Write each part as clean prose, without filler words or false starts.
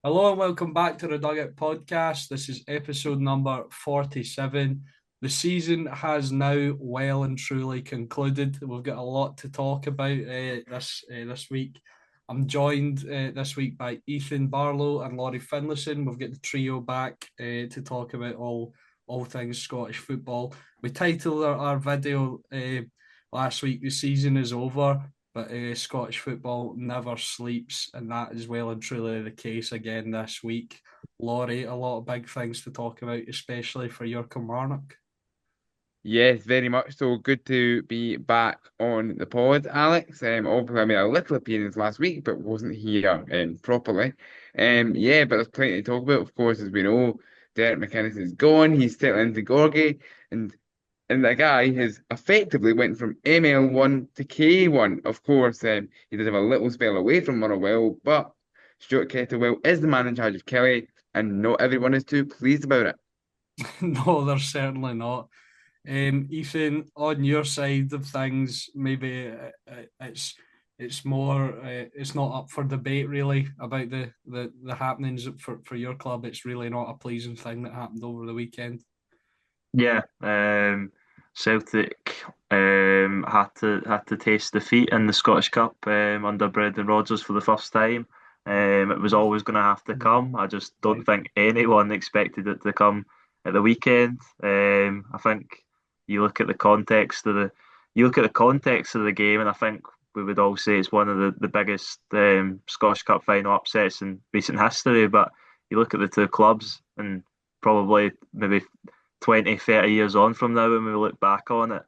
Hello and welcome back to the Dugout podcast. This is episode number 47. The season has now well and truly concluded. We've got a lot to talk about this week. I'm joined this week by Ethan Barlow and Laurie Finlayson. We've got the trio back to talk about all things Scottish football. We titled our video last week, "The Season is Over." But Scottish football never sleeps, and that is well and truly the case again this week. Laurie, a lot of big things to talk about, especially for your Kilmarnock. Yes, very much so. Good to be back on the pod, Alex. Obviously, I made a little appearance last week, but wasn't here properly. Yeah, but there's plenty to talk about. Of course, as we know, Derek McInnes is gone. He's settling into Gorgie, and the guy has effectively went from ML1 to K1. Of course, he does have a little spell away from Motherwell, but Stuart Kettlewell is the man in charge of Kelly, and not everyone is too pleased about it. No, they're certainly not. Ethan, on your side of things, maybe it's more it's not up for debate really about the happenings for your club. It's really not a pleasing thing that happened over the weekend. Yeah, Celtic had to taste defeat in the Scottish Cup under Brendan Rodgers for the first time. It was always going to have to come. I just don't think anyone expected it to come at the weekend. I think you look at the context of the game, and I think we would all say it's one of the biggest Scottish Cup final upsets in recent history. But you look at the two clubs, and probably maybe 20, 30 years on from now when we look back on it,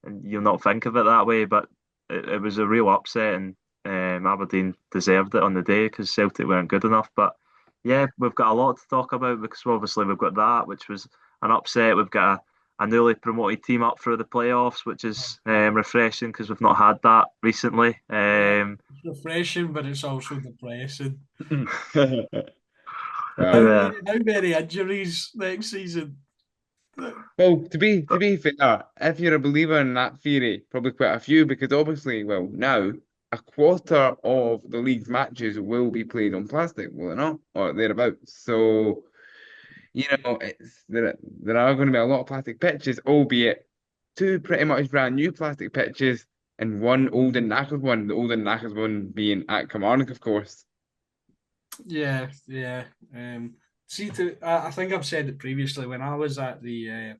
and you'll not think of it that way, but it was a real upset, and Aberdeen deserved it on the day because Celtic weren't good enough. But yeah, we've got a lot to talk about because obviously we've got that, which was an upset. We've got a newly promoted team up through the playoffs, which is refreshing because we've not had that recently. Yeah, it's refreshing, but it's also depressing. Well, How many injuries next season? Well, to be fair, if you're a believer in that theory, probably quite a few, because obviously, well, now a quarter of the league's matches will be played on plastic, will it not? Or thereabouts. So, there are going to be a lot of plastic pitches, albeit two pretty much brand new plastic pitches and one old and knackered one, the old and knackered one being at Kilmarnock, of course. Yeah, yeah. I think I've said it previously when I was at the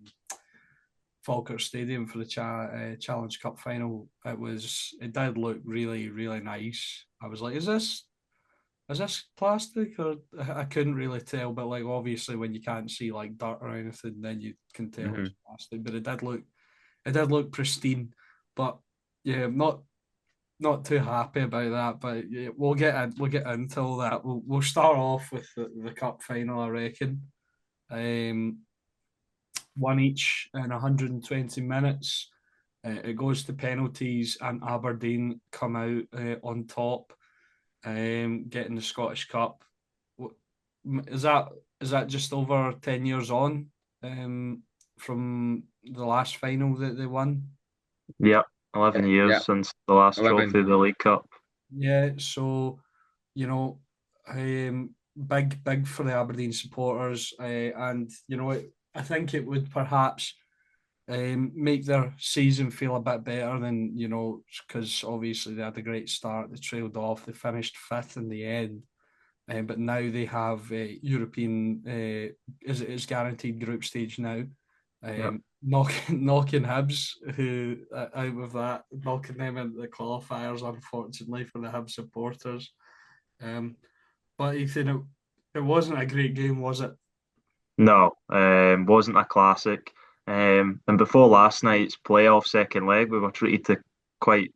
Falkirk Stadium for the Challenge Cup final. It did look really really nice. I was like, is this plastic or I couldn't really tell, but like obviously when you can't see like dirt or anything, then you can tell it's Hmm. plastic. But it did look pristine. But yeah, not too happy about that, but yeah, we'll get into all that. We'll start off with the cup final, I reckon. Um, One each in 120 minutes. It goes to penalties, and Aberdeen come out on top, getting the Scottish Cup. Is that just over 10 years on from the last final that they won? Yeah, Yeah, 11 years yeah, since the last trophy, 11. the League Cup. Yeah, so you know, big for the Aberdeen supporters, and I think it would perhaps make their season feel a bit better than because obviously they had a great start, they trailed off, they finished fifth in the end, but now they have European is guaranteed group stage now. Yeah. Knocking Hibs, who out of that, knocking them into the qualifiers, unfortunately for the Hibs supporters. Um, but Ethan, it wasn't a great game, was it? No, wasn't a classic. And before last night's playoff second leg, we were treated to quite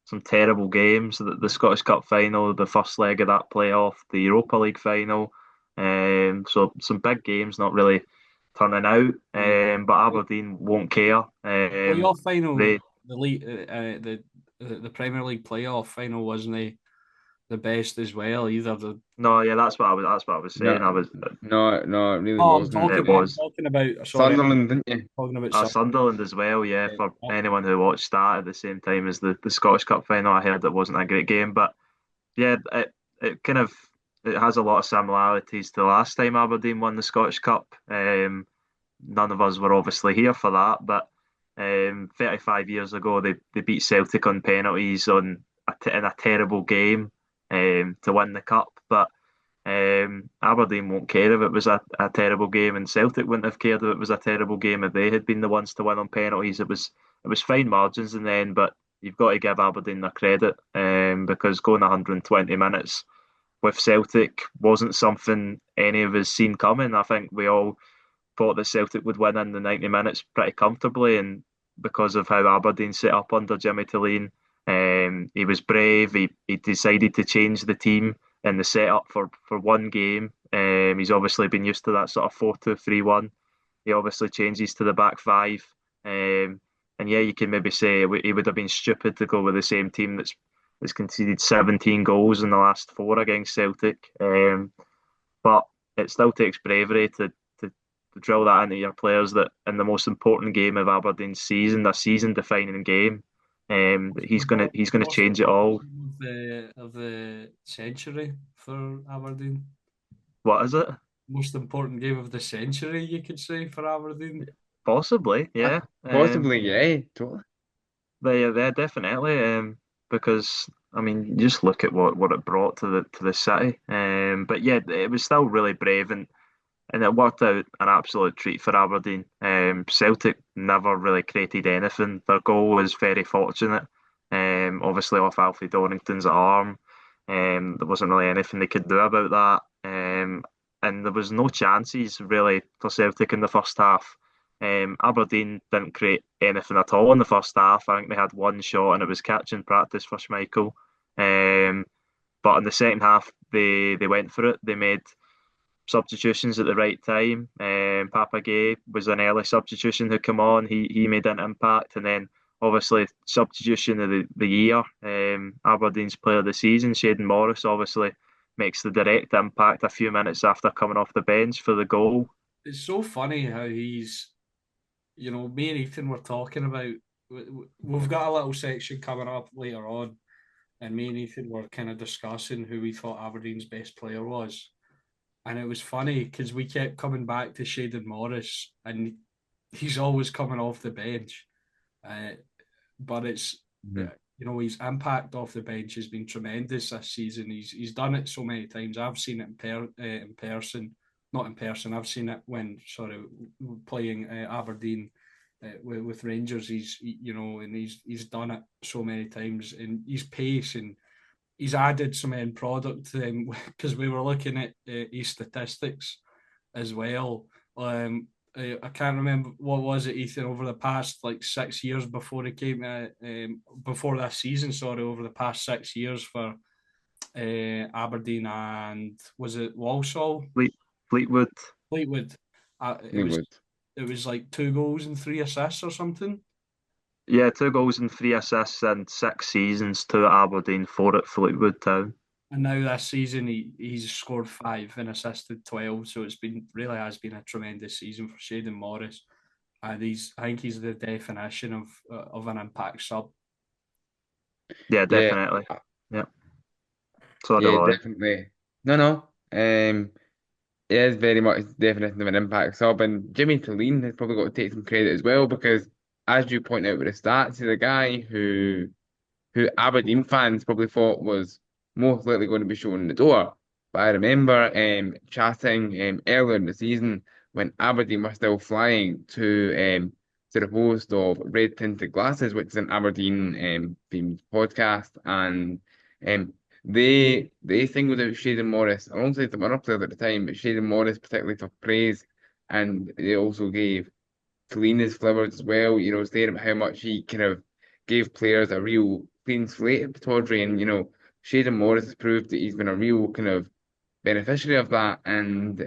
some terrible games. The Scottish Cup final, the first leg of that playoff, the Europa League final. So some big games not really turning out. But Aberdeen won't care. Well, your final, They the league, the Premier League playoff final wasn't the best as well either. no, yeah, that's what I was saying. No, no, it really Oh, I'm wasn't. talking. It I'm was. talking about. Sorry, I'm Sunderland, didn't you? talking about Sunderland as well, yeah. something. For anyone who watched that at the same time as the Scottish Cup final, I heard it wasn't a great game, but yeah, it kind of it has a lot of similarities to the last time Aberdeen won the Scottish Cup. None of us were obviously here for that, but 35 years ago they beat Celtic on penalties in a terrible game to win the cup. But Aberdeen won't care if it was a terrible game, and Celtic wouldn't have cared if it was a terrible game if they had been the ones to win on penalties. It was fine margins in the end, but you've got to give Aberdeen their credit because going 120 minutes with Celtic wasn't something any of us seen coming. I think we all thought that Celtic would win in the 90 minutes pretty comfortably, and because of how Aberdeen set up under Jimmy Tilleen, he was brave. He decided to change the team and the setup for one game. He's obviously been used to that sort of 4-2-3-1. He obviously changes to the back five. And yeah, you can maybe say he would have been stupid to go with the same team that's conceded 17 goals in the last four against Celtic. But it still takes bravery to drill that into your players that in the most important game of Aberdeen's season, their season defining game, that he's gonna Most change it all. important of the century for Aberdeen. What is it? Most important game of the century, you could say, for Aberdeen. Possibly, yeah. Possibly, yeah, totally. They definitely. Because I mean, you just look at what it brought to the city. But yeah, it was still really brave and it worked out an absolute treat for Aberdeen. Celtic never really created anything. Their goal was very fortunate. Obviously off Alfie Dorrington's arm. There wasn't really anything they could do about that. And there was no chances really for Celtic in the first half. Aberdeen didn't create anything at all in the first half. I think they had one shot and it was catching practice for Schmeichel. But in the second half, they went for it. They made substitutions at the right time. Papa Gay was an early substitution who came on. He made an impact, and then obviously substitution of the year. Aberdeen's player of the season, Shayden Morris, obviously makes the direct impact a few minutes after coming off the bench for the goal. It's so funny how me and Ethan were talking about. We've got a little section coming up later on, and me and Ethan were kind of discussing who we thought Aberdeen's best player was. And it was funny because we kept coming back to Shayden Morris, and he's always coming off the bench. But it's his impact off the bench has been tremendous this season. He's done it so many times. I've seen it in person, not in person. I've seen it when playing Aberdeen with Rangers. And he's done it so many times, and his pace and he's added some end product to them because we were looking at his statistics as well. I can't remember what was it, Ethan, over the past like 6 years before he came before this season. Sorry, over the past 6 years for Aberdeen and was it Walsall? Fleetwood. Fleetwood. It was like 2 goals and 3 assists or something. Yeah, 2 goals and 3 assists in 6 seasons, 2 at Aberdeen, 4 at Fleetwood Town. And now this season he's scored 5 and assisted 12. So has been a tremendous season for Shayden Morris. And I think he's the definition of an impact sub. Yeah, definitely. Yeah. Sorry, Laurie. Definitely. No. It is very much the definition of an impact sub, and Jimmy Tilleen has probably got to take some credit as well because, as you point out with the stats, he's a guy who Aberdeen fans probably thought was most likely going to be shown the door. But I remember chatting earlier in the season when Aberdeen were still flying to the host of Red Tinted Glasses, which is an Aberdeen themed podcast, and they singled out Shayden Morris alongside some other players at the time, but Shayden Morris particularly for praise, and they also gave Tilleen his flowers as well. Saying about how much he kind of gave players a real clean slate at Pittodrie, and Shayden Morris has proved that he's been a real kind of beneficiary of that, and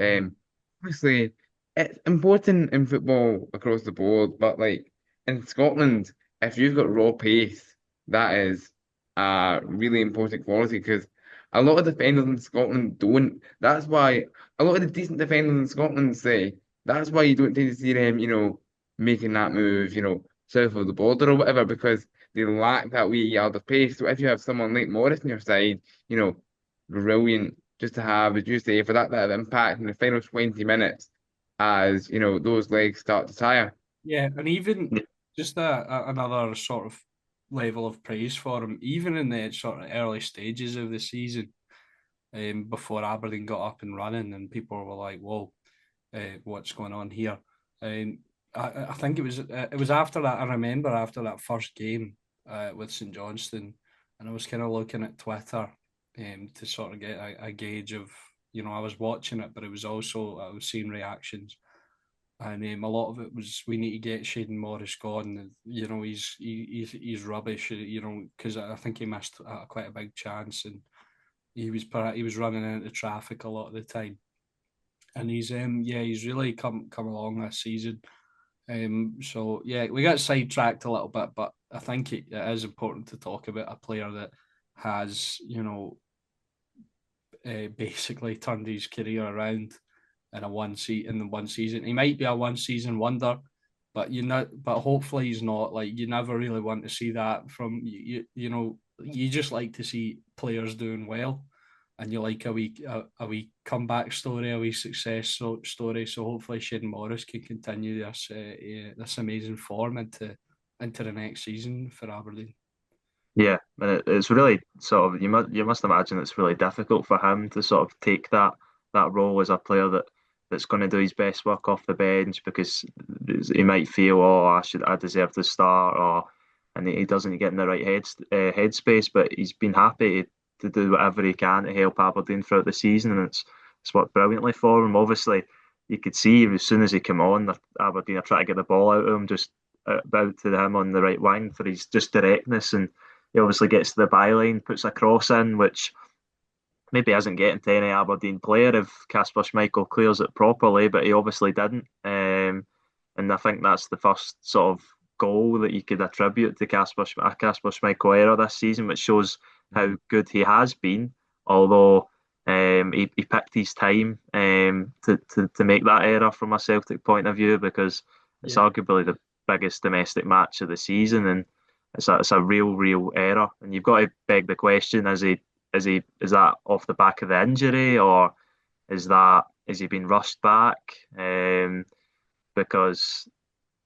obviously it's important in football across the board, but like in Scotland, if you've got raw pace, that is a really important quality because a lot of defenders in Scotland don't. That's why a lot of the decent defenders in Scotland say that's why you don't tend to see them, making that move, south of the border or whatever, because they lack that wee yard of pace. So if you have someone like Morris on your side, brilliant just to have, as you say, for that impact in the final 20 minutes as, those legs start to tire. Yeah, and even just another sort of level of praise for him, even in the sort of early stages of the season, before Aberdeen got up and running, and people were like, "Whoa, what's going on here?" I think it was after that. I remember after that first game with St Johnstone, and I was kind of looking at Twitter to sort of get a gauge of, I was watching it, but it was also I was seeing reactions. And a lot of it was we need to get Shaden Morris gone. He's rubbish. Because I think he missed quite a big chance, and he was running into traffic a lot of the time. And he's really come along this season. So yeah, we got sidetracked a little bit, but I think it is important to talk about a player that has basically turned his career around in the one season. He might be a one season wonder, but but hopefully he's not. Like, you never really want to see that from you. You just like to see players doing well, and you like a wee comeback story, a wee success story. So hopefully Shaden Morris can continue this amazing form into the next season for Aberdeen. Yeah, and it's really sort of you must imagine it's really difficult for him to sort of take that role as a player that's going to do his best work off the bench, because he might feel, oh, I deserve to start, and he doesn't get in the right headspace. But he's been happy to do whatever he can to help Aberdeen throughout the season, and it's worked brilliantly for him. Obviously, you could see as soon as he came on, Aberdeen are trying to get the ball out of him, just about to him on the right wing for his just directness, and he obviously gets to the byline, puts a cross in, which maybe isn't getting to any Aberdeen player if Kasper Schmeichel clears it properly, but he obviously didn't. And I think that's the first sort of goal that you could attribute to Kasper Schmeichel error this season, which shows how good he has been. Although he picked his time to make that error from a Celtic point of view, because it's arguably the biggest domestic match of the season, and it's a real error. And you've got to beg the question: is that off the back of the injury, or has he been rushed back? Because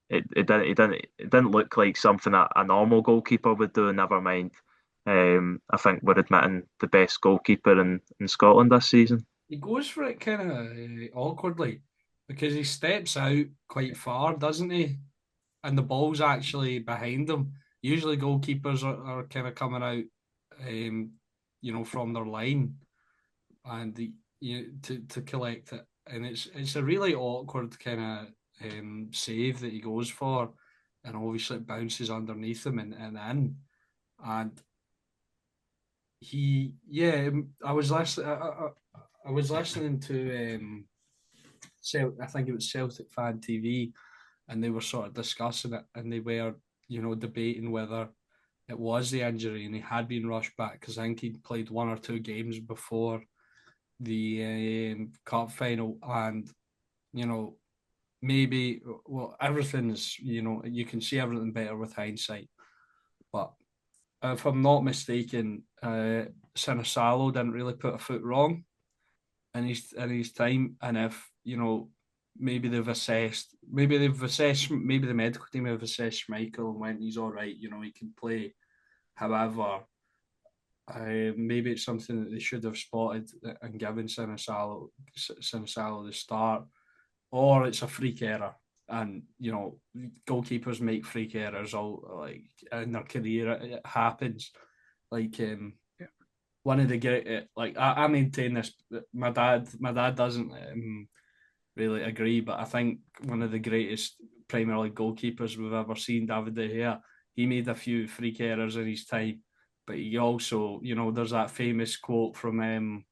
it didn't look like something that a normal goalkeeper would do. Never mind. I think we're admitting the best goalkeeper in Scotland this season. He goes for it kind of awkwardly, because he steps out quite far, doesn't he? And the ball's actually behind him. Usually goalkeepers are kind of coming out, from their line, and to collect it. And it's a really awkward kind of save that he goes for, and obviously it bounces underneath him and in. And I was listening. I was listening to I think it was Celtic Fan TV, and they were sort of discussing it, and they were, debating whether it was the injury and he had been rushed back, because I think he'd played one or two games before the cup final, and maybe, well, everything's, you can see everything better with hindsight, but if I'm not mistaken, Sinisalo didn't really put a foot wrong in his time, and if maybe the medical team have assessed Michael and went, he's all right, he can play. However, maybe it's something that they should have spotted and given Sinisalo the start, or it's a freak error. And goalkeepers make freak errors all, like, in their career. It happens. Like, one of the great, like, I maintain this. My dad doesn't really agree, but I think one of the greatest Premier League goalkeepers we've ever seen, David De Gea, he made a few freak errors in his time, but he also, there's that famous quote from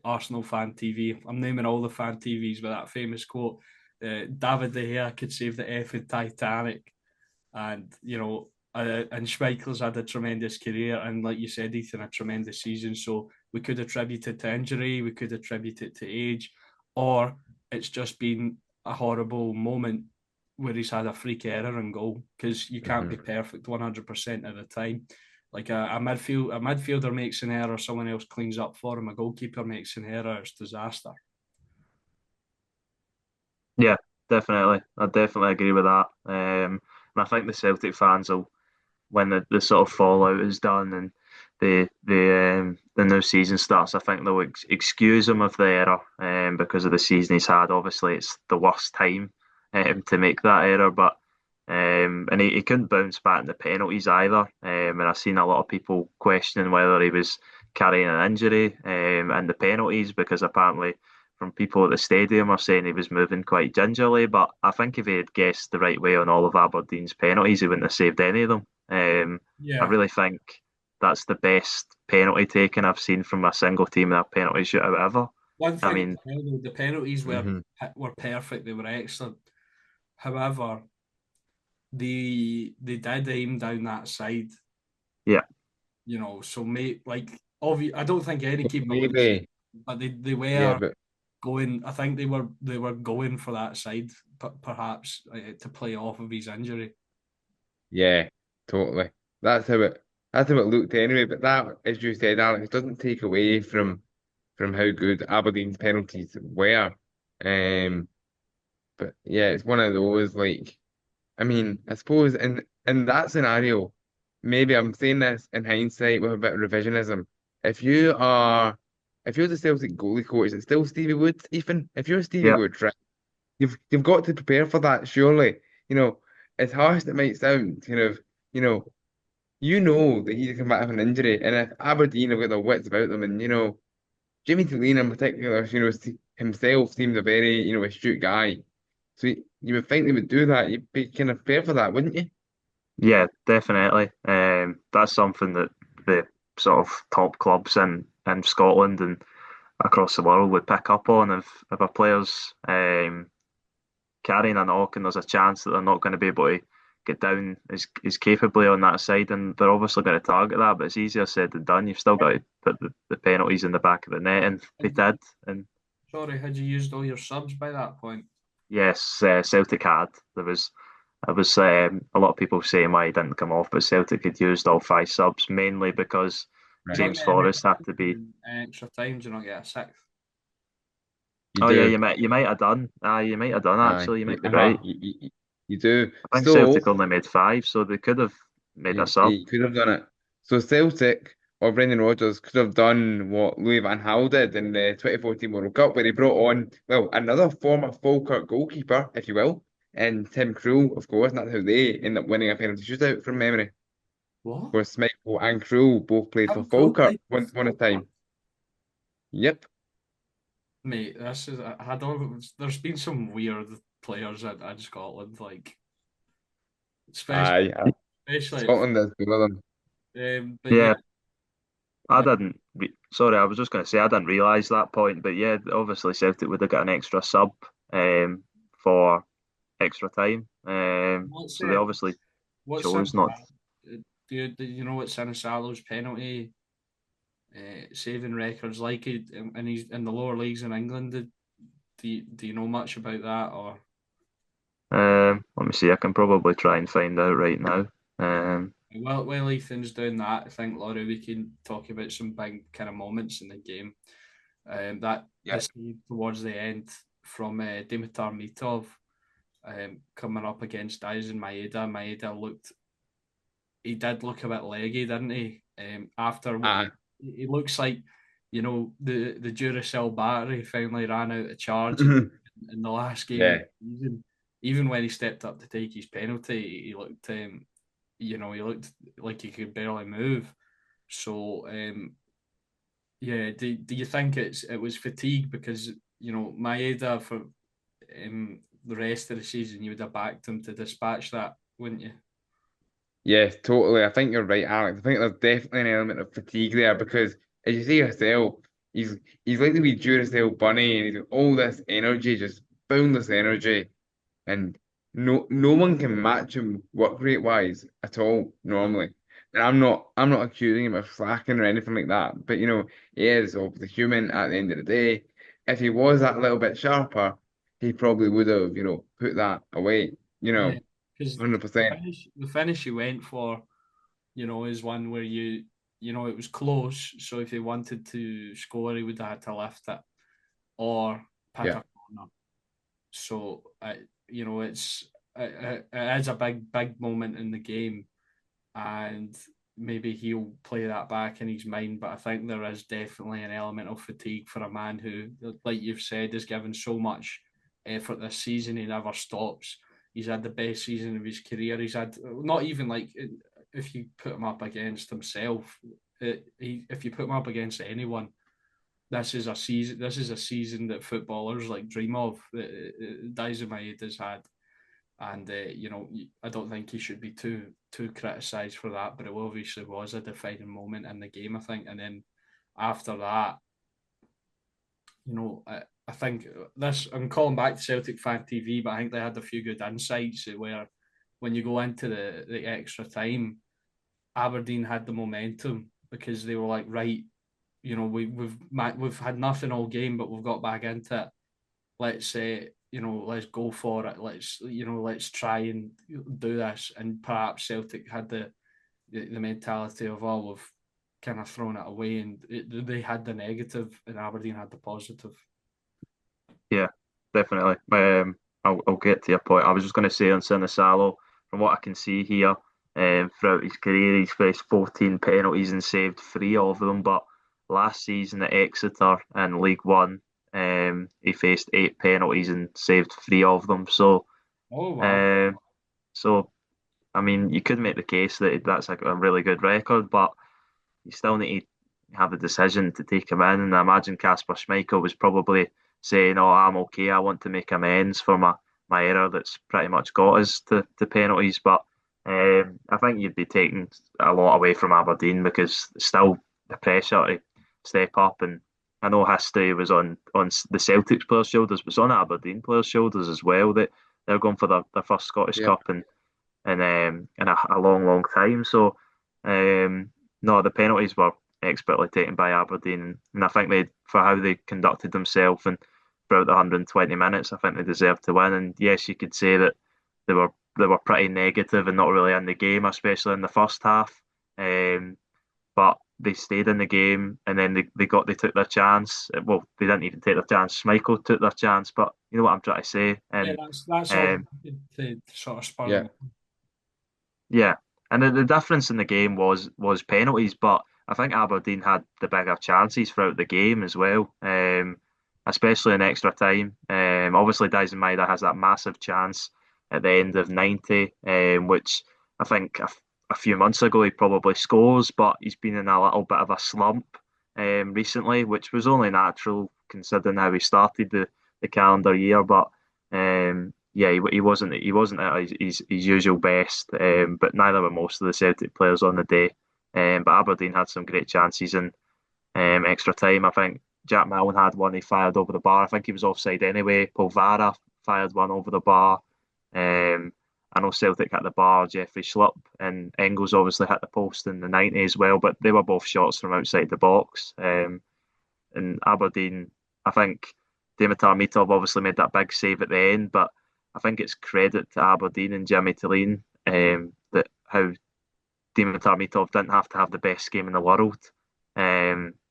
Arsenal Fan TV. I'm naming all the Fan TVs, but that famous quote, David De Gea could save the effing Titanic. And, and Schmeichel's had a tremendous career, and like you said, Ethan, a tremendous season. So we could attribute it to injury, we could attribute it to age, or it's just been a horrible moment where he's had a freak error and goal, because you can't be perfect 100% of the time. Like a midfielder makes an error, someone else cleans up for him. A goalkeeper makes an error, it's disaster. Yeah, definitely. I definitely agree with that. And I think the Celtic fans will, when the sort of fallout is done and the new season starts, I think they'll excuse him of the error because of the season he's had. Obviously, it's the worst time to make that error, but and he couldn't bounce back in the penalties either. And I've seen a lot of people questioning whether he was carrying an injury in the penalties because apparently from people at the stadium are saying he was moving quite gingerly. But I think if he had guessed the right way on all of Aberdeen's penalties, he wouldn't have saved any of them. I Yeah. really think that's the best penalty taken I've seen from a single team in a penalty shootout ever. One I thing as mean, well, though, the penalties hmm were perfect, they were excellent. However, they did aim down that side, yeah, so I don't think any keeper would have, Maybe, but they yeah, were but going. I think they were going for that side, perhaps to play off of his injury. yeah, totally. That's how it that's how it looked anyway. But that, as you said, Alex, doesn't take away from how good Aberdeen's penalties were. Um, but yeah, it's one of those like I mean, I suppose in that scenario, maybe I'm saying this in hindsight with a bit of revisionism. If you are if you're the Celtic goalie coach, it's still Stevie Wood, Ethan. If you're Stevie yeah, Wood, right, you've got to prepare for that, surely. You know, as harsh as it might sound, you know, that he's come back with an injury, and if Aberdeen have got their wits about them, and Jimmy Delaney in particular, himself seems a very, astute guy. So you would think they would do that. You'd be kind of prepared for that, wouldn't you? yeah, definitely. That's something that the sort of top clubs in Scotland and across the world would pick up on if a player's carrying a knock and there's a chance that they're not going to be able to get down as capably on that side, and they're obviously going to target that, but it's easier said than done. You've still got to put the penalties in the back of the net, and they Had you, did. And sorry, had you used all your subs by that point? yes, Celtic had. There was a lot of people saying why he didn't come off, but Celtic had used all five subs mainly because Do you Right. not James get an Forrest had to be. extra time? Do you not get a sixth? You Oh yeah, do. you might have done. You might have done Aye. actually. You might be Uh-huh. right. You do. I think So Celtic only made five, so they could have made a sub. he could have done it. So Celtic or Brendan Rodgers could have done what Louis van Gaal did in the 2014 World Cup, where he brought on, well, another former Falkirk goalkeeper, if you will, and Tim Krul, of course, and that's how they end up winning a penalty shootout from memory. What? Where Schmeichel and Krul both played for Tim Krul Falkirk played for one Falkirk? time. Yep. Mate, I don't. There's been some weird players in Scotland, especially, Aye. especially, Scotland is good with them. but yeah, Yeah, I uh, didn't. Sorry, I was just going to say I didn't realise that point, but yeah, obviously Celtic would have got an extra sub for extra time. what's So they obviously what's chose not. do you know what Sinisalo's penalty saving records like? And he's in the lower leagues in England. Do you know much about that or? Let me see. I can probably try and find out right now. While Ethan's doing that, I think Laurie, we can talk about some big kind of moments in the game. That Yep. this towards the end from Dimitar Mitov coming up against Aizen Maeda. He did look a bit leggy, didn't he? After Aye. he looks like, the Duracell battery finally ran out of charge in the last game of Yeah. the season. Even when he stepped up to take his penalty, he looked like he could barely move. So yeah, do you think it was fatigue because Maeda for the rest of the season you would have backed him to dispatch that, wouldn't you? Yes, totally. I think you're right, Alex. I think there's definitely an element of fatigue there because, as you see yourself, he's like the wee Duracell bunny, and he's got all this energy, just boundless energy, and no one can match him work rate wise at all normally. And I'm not accusing him of slacking or anything like that, but he is obviously human at the end of the day. If he was that little bit sharper, he probably would have put that away. Yeah, because the 100%. finish the finish he went for, is one where it was close. So if he wanted to score, he would have had to lift it or pick a corner. So it is a big moment in the game, and maybe he'll play that back in his mind. But I think there is definitely an element of fatigue for a man who, like you've said, has given so much effort this season. He never stops. He's had the best season of his career. He's had not even like if you put him up against himself, if you put him up against anyone, this is a season. This is a season that footballers like dream of. Daizen has had, and I don't think he should be too criticised for that. But it obviously was a defining moment in the game, I think. And then after that, I think this. I'm calling back to Celtic Fan TV, but I think they had a few good insights where when you go into the extra time, Aberdeen had the momentum because they were like, right, we've had nothing all game, but we've got back into it. Let's say, let's go for it. Let's try and do this. And perhaps Celtic had the mentality of, oh, we've kind of thrown it away, and they had the negative, and Aberdeen had the positive. Yeah, definitely. I'll get to your point. I was just going to say on Sinisalo, from what I can see here, throughout his career, he's faced 14 penalties and saved 3 of them. But last season at Exeter in League One, he faced 8 penalties and saved 3 of them. So, oh wow. So I mean, you could make the case that that's like a really good record, but you still need to have a decision to take him in. And I imagine Kasper Schmeichel was probably saying, "Oh, I'm okay. I want to make amends for my error that's pretty much got us to penalties." But I think you'd be taking a lot away from Aberdeen because still the pressure to step up. And I know history was on the Celtics players' shoulders, but it's on Aberdeen players' shoulders as well. That they're going for their first Scottish Cup and in a long time. So no, the penalties were expertly taken by Aberdeen, and I think for how they conducted themselves and throughout the 120 minutes, I think they deserved to win. And yes, you could say that they were pretty negative and not really in the game, especially in the first half. But they stayed in the game, and then they took their chance. Well, they didn't even take their chance. Schmeichel took their chance, but you know what I'm trying to say. And that's all to sort of spur them. Yeah, and the difference in the game was penalties, but I think Aberdeen had the bigger chances throughout the game as well, especially in extra time. Obviously, Dyson Maeda has that massive chance at the end of 90, which I think a few months ago he probably scores, but he's been in a little bit of a slump recently, which was only natural considering how he started the calendar year. But yeah, he wasn't at his usual best, but neither were most of the Celtic players on the day. But Aberdeen had some great chances in extra time. I think Jack Milne had one he fired over the bar. I think he was offside anyway. Polvara fired one over the bar. I know Celtic hit the bar, Jeffrey Schlupp, and Engels obviously hit the post in the 90 as well, but they were both shots from outside the box. And Aberdeen, I think Dimitar Mitov obviously made that big save at the end, but I think it's credit to Aberdeen and Jimmy Tillene that how Dimitar Mitov didn't have to have the best game in the world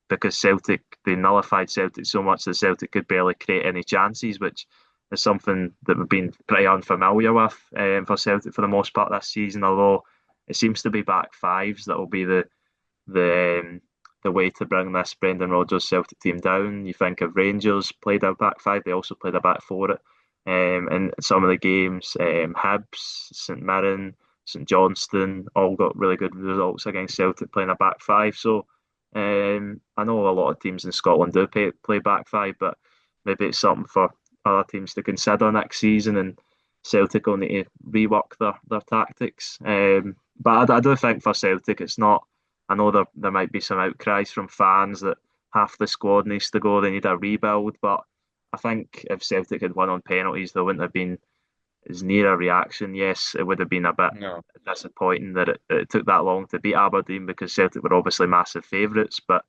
because Celtic, they nullified Celtic so much that Celtic could barely create any chances, which is something that we've been pretty unfamiliar with for Celtic for the most part this season, although it seems to be back fives that will be the way to bring this Brendan Rodgers Celtic team down. You think of Rangers played a back five, they also played a back four in some of the games. Hibs, St Mirren, St Johnstone all got really good results against Celtic playing a back five. So I know a lot of teams in Scotland do play back five, but maybe it's something for other teams to consider next season, and Celtic will need to rework their tactics. But I do think for Celtic, it's not. I know there might be some outcries from fans that half the squad needs to go, they need a rebuild, but I think if Celtic had won on penalties, there wouldn't have been as near a reaction. Yes, it would have been a bit disappointing that it took that long to beat Aberdeen because Celtic were obviously massive favourites. But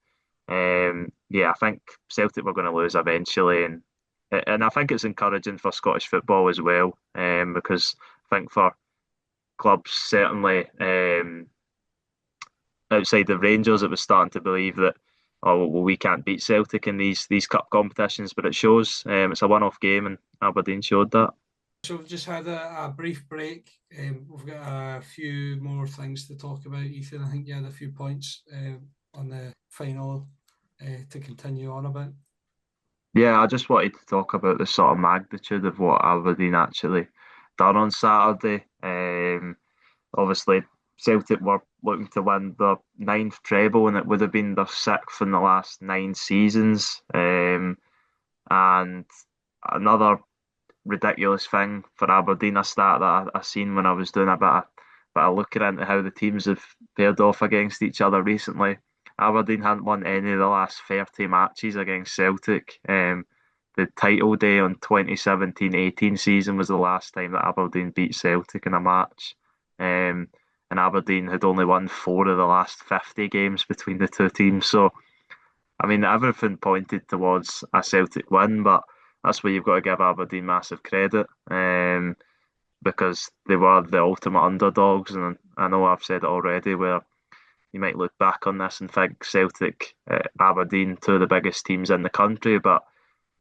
yeah, I think Celtic were going to lose eventually, and I think it's encouraging for Scottish football as well, because I think for clubs certainly outside of Rangers, it was starting to believe that, oh well, we can't beat Celtic in these cup competitions, but it shows. It's a one-off game, and Aberdeen showed that. So we've just had a brief break. We've got a few more things to talk about. Ethan, I think you had a few points on the final to continue on about. Yeah, I just wanted to talk about the sort of magnitude of what Aberdeen actually done on Saturday. Obviously, Celtic were looking to win their ninth treble, and it would have been their sixth in the last 9 seasons. And another ridiculous thing for Aberdeen, a stat that I seen when I was doing a bit of looking into how the teams have paired off against each other recently. Aberdeen hadn't won any of the last 30 matches against Celtic. The title day on 2017-18 season was the last time that Aberdeen beat Celtic in a match. And Aberdeen had only won 4 of the last 50 games between the two teams. So, I mean, everything pointed towards a Celtic win, but that's where you've got to give Aberdeen massive credit, because they were the ultimate underdogs. And I know I've said it already, where you might look back on this and think Celtic, Aberdeen, two of the biggest teams in the country, but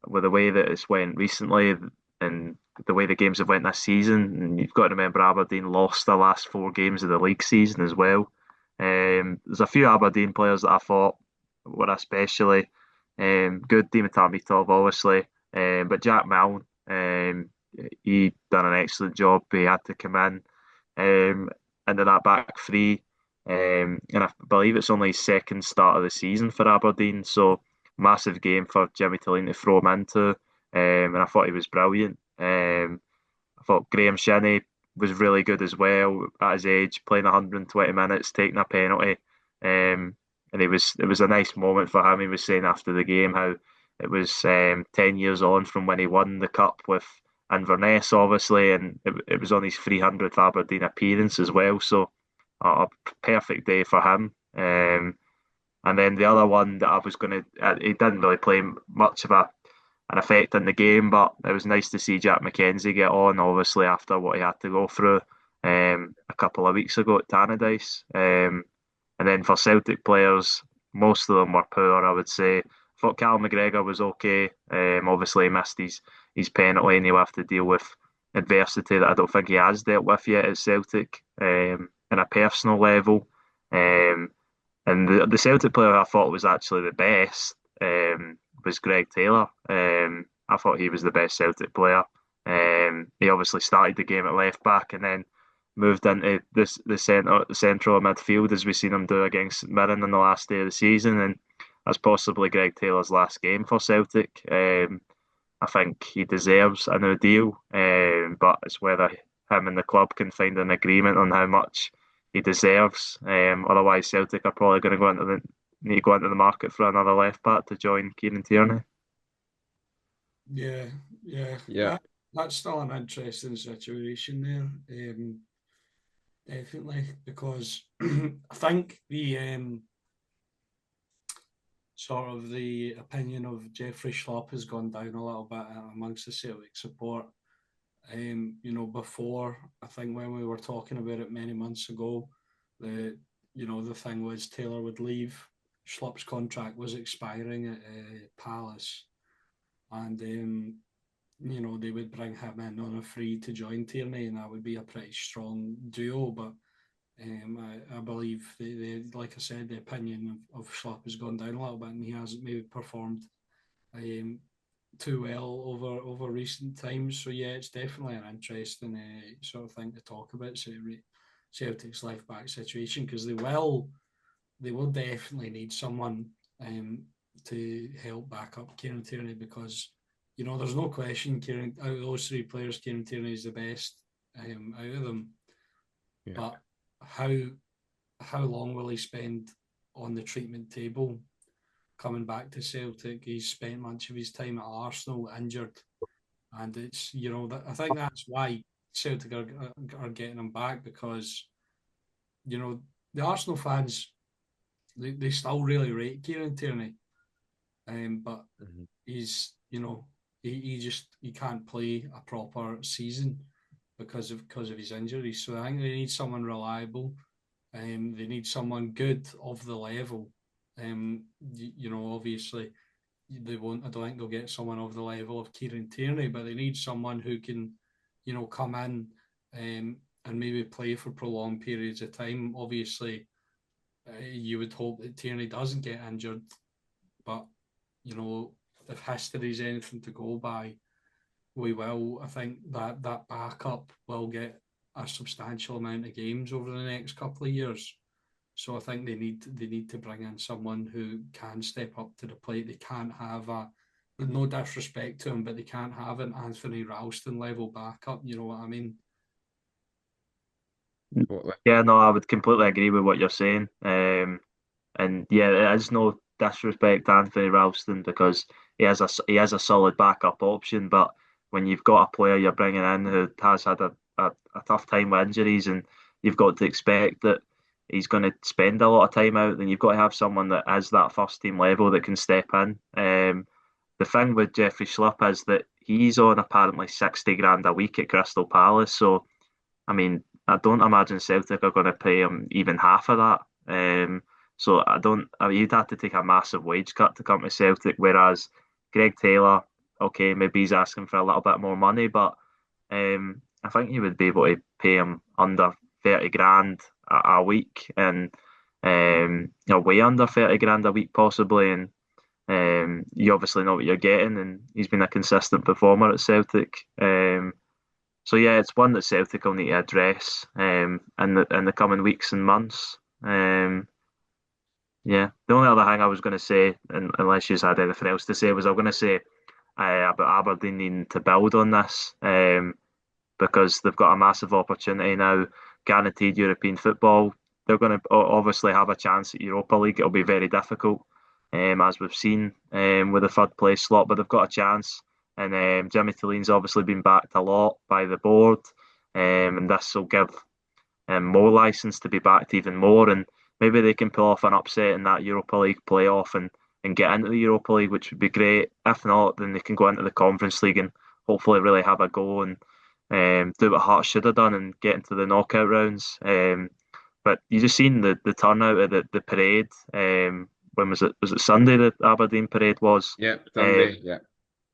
with the way that it's went recently and the way the games have went this season, and you've got to remember Aberdeen lost the last 4 games of the league season as well. There's a few Aberdeen players that I thought were especially good. Dimitar Mitov, obviously, but Jack Milne, he done an excellent job. He had to come in into that back three, and I believe it's only his second start of the season for Aberdeen. So massive game for Jimmy Tilleen to throw him into, and I thought he was brilliant. I thought Graham Shinney was really good as well at his age, playing 120 minutes, taking a penalty. And it was a nice moment for him. He was saying after the game how it was 10 years on from when he won the cup with Inverness, obviously, and it was on his 300th Aberdeen appearance as well. So a perfect day for him. And then the other one that I was going to, he didn't really play much of an effect in the game, but it was nice to see Jack McKenzie get on, obviously, after what he had to go through a couple of weeks ago at Tannadice. And then for Celtic players, most of them were poor, I would say. I thought Cal McGregor was okay. Obviously, he missed his penalty, and he'll have to deal with adversity that I don't think he has dealt with yet at Celtic, on a personal level. And the Celtic player I thought was actually the best was Greg Taylor. I thought he was the best Celtic player. He obviously started the game at left back and then moved into the central midfield, as we've seen him do against Mirren in the last day of the season, and that's possibly Greg Taylor's last game for Celtic. I think he deserves a new deal, but it's whether him and the club can find an agreement on how much he deserves. Otherwise, Celtic are probably going to need to go into the market for another left back to join Kieran Tierney. Yeah. That's still an interesting situation there. Definitely, because I think the sort of the opinion of Jeffrey Schlupp has gone down a little bit amongst the Celtic support. Before, I think when we were talking about it many months ago, the thing was Taylor would leave. Schlupp's contract was expiring at Palace, and they would bring him in on a free to join Tierney, and that would be a pretty strong duo. But I believe, like I said, the opinion of Schlupp has gone down a little bit, and he hasn't maybe performed too well over recent times. So yeah, it's definitely an interesting sort of thing to talk about, Celtic's left back situation, because they will definitely need someone to help back up Kieran Tierney, because there's no question out of those 3 players, Kieran Tierney is the best out of them. Yeah. But how long will he spend on the treatment table coming back to Celtic? He's spent much of his time at Arsenal injured, and it's I think that's why Celtic are getting him back, because the Arsenal fans, they still really rate Kieran Tierney, but he's he can't play a proper season because of his injuries. So I think they need someone reliable They need someone good of the level. Obviously they won't. I don't think they'll get someone of the level of Kieran Tierney, but they need someone who can, come in and maybe play for prolonged periods of time. Obviously, you would hope that Tierney doesn't get injured, but if history is anything to go by, we will. I think that backup will get a substantial amount of games over the next couple of years. So I think they need to bring in someone who can step up to the plate. They can't have no disrespect to him, but they can't have an Anthony Ralston level backup. You know what I mean? Yeah, no, I would completely agree with what you're saying. And yeah, it is no disrespect to Anthony Ralston because he is a solid backup option. But when you've got a player you're bringing in who has had a tough time with injuries, and you've got to expect that he's going to spend a lot of time out, then you've got to have someone that is that first team level that can step in. The thing with Jeffrey Schlupp is that he's on apparently 60 grand a week at Crystal Palace. So I mean, I don't imagine Celtic are going to pay him even half of that. So I don't. I mean, he'd have to take a massive wage cut to come to Celtic. Whereas Greg Taylor, okay, maybe he's asking for a little bit more money, but I think he would be able to pay him under 30 grand a week, and way under 30 grand a week possibly. And you obviously know what you're getting, and he's been a consistent performer at Celtic. So yeah, it's one that Celtic will need to address in the coming weeks and months. Yeah, the only other thing I was going to say, unless you had anything else to say, was I was going to say about Aberdeen needing to build on this because they've got a massive opportunity now, guaranteed European football. They're going to obviously have a chance at Europa League. It'll be very difficult, as we've seen with the third place slot, but they've got a chance. And Jimmy Tillene's obviously been backed a lot by the board, and this will give more license to be backed even more. And maybe they can pull off an upset in that Europa League playoff and get into the Europa League, which would be great. If not, then they can go into the Conference League and hopefully really have a go and do what Hearts should have done and get into the knockout rounds. But you just seen the turnout at the parade. When was it? Was it Sunday that Aberdeen parade was? Yeah, Sunday. Yeah.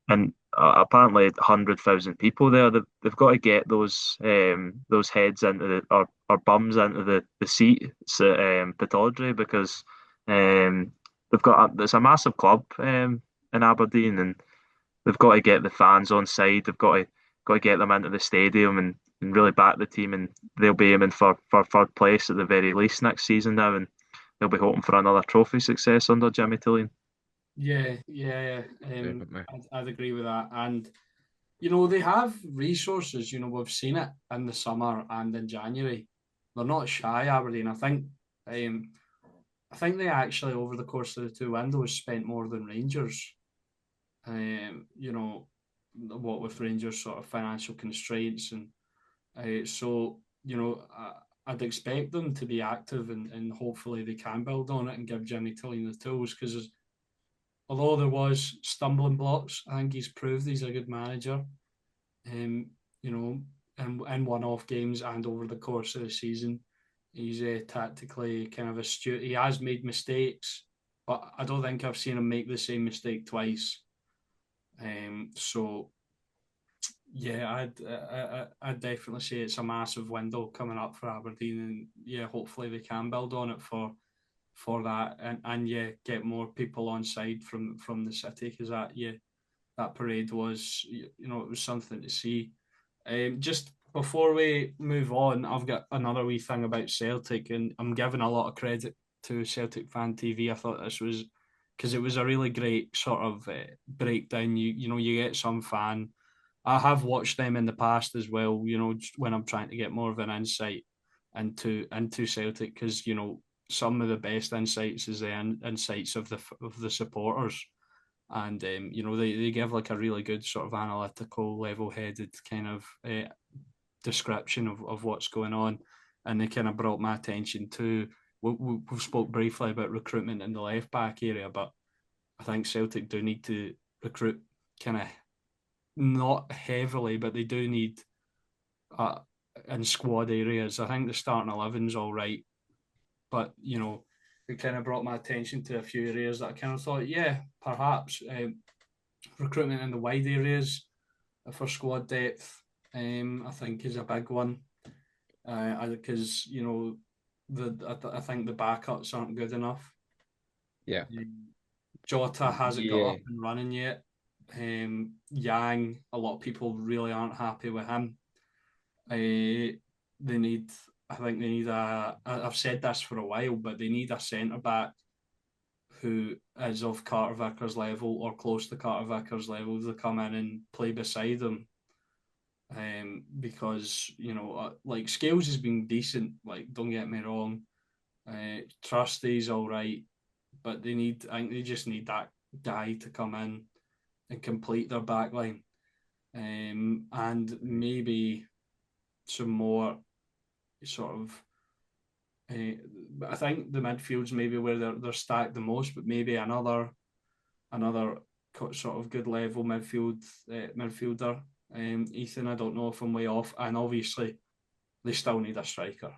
And apparently 100,000 people there. They've got to get those heads into or bums into the seats at Pittodrie because it's a massive club in Aberdeen, and they've got to get the fans on side. They've got to get them into the stadium and really back the team, and they'll be aiming for third place at the very least next season now, and they'll be hoping for another trophy success under Jimmy Tillene. Yeah. I'd agree with that. And, they have resources. We've seen it in the summer and in January. They're not shy, Aberdeen. I think they actually, over the course of the two windows, spent more than Rangers. What with Rangers' sort of financial constraints. And so, I'd expect them to be active and hopefully they can build on it and give Jimmy Tillene the tools because although there was stumbling blocks, I think he's proved he's a good manager. In one-off games and over the course of the season, he's tactically kind of astute. He has made mistakes, but I don't think I've seen him make the same mistake twice. So yeah, I'd definitely say it's a massive window coming up for Aberdeen, and yeah, hopefully they can build on it for that and get more people on side from the city because that parade was it was something to see. Just before we move on, I've got another wee thing about Celtic, and I'm giving a lot of credit to Celtic Fan TV. I thought this was because it was a really great sort of breakdown. You get some fan. I have watched them in the past as well. When I'm trying to get more of an insight into Celtic because some of the best insights is the insights of the supporters, and they give like a really good sort of analytical, level-headed kind of description of what's going on, and they kind of brought my attention to. We've spoke briefly about recruitment in the left back area, but I think Celtic do need to recruit kind of not heavily, but they do need in squad areas. I think the starting 11's all right. but it kind of brought my attention to a few areas that I kind of thought, yeah, perhaps recruitment in the wide areas for squad depth, I think is a big one, because I think the backups aren't good enough. Yeah. Jota hasn't got Yeah. up and running yet. Yang, a lot of people really aren't happy with him. They need, I think they need I've said this for a while, but they need a centre back who is of Carter Vickers level or close to Carter Vickers level to come in and play beside them. Because like Scales has been decent. Like, don't get me wrong, Trusty's all right, but I think they just need that guy to come in and complete their backline, and maybe some more sort of. I think the midfield's maybe where they're stacked the most, but maybe another sort of good level midfielder. Ethan, I don't know if I'm way off, and obviously they still need a striker.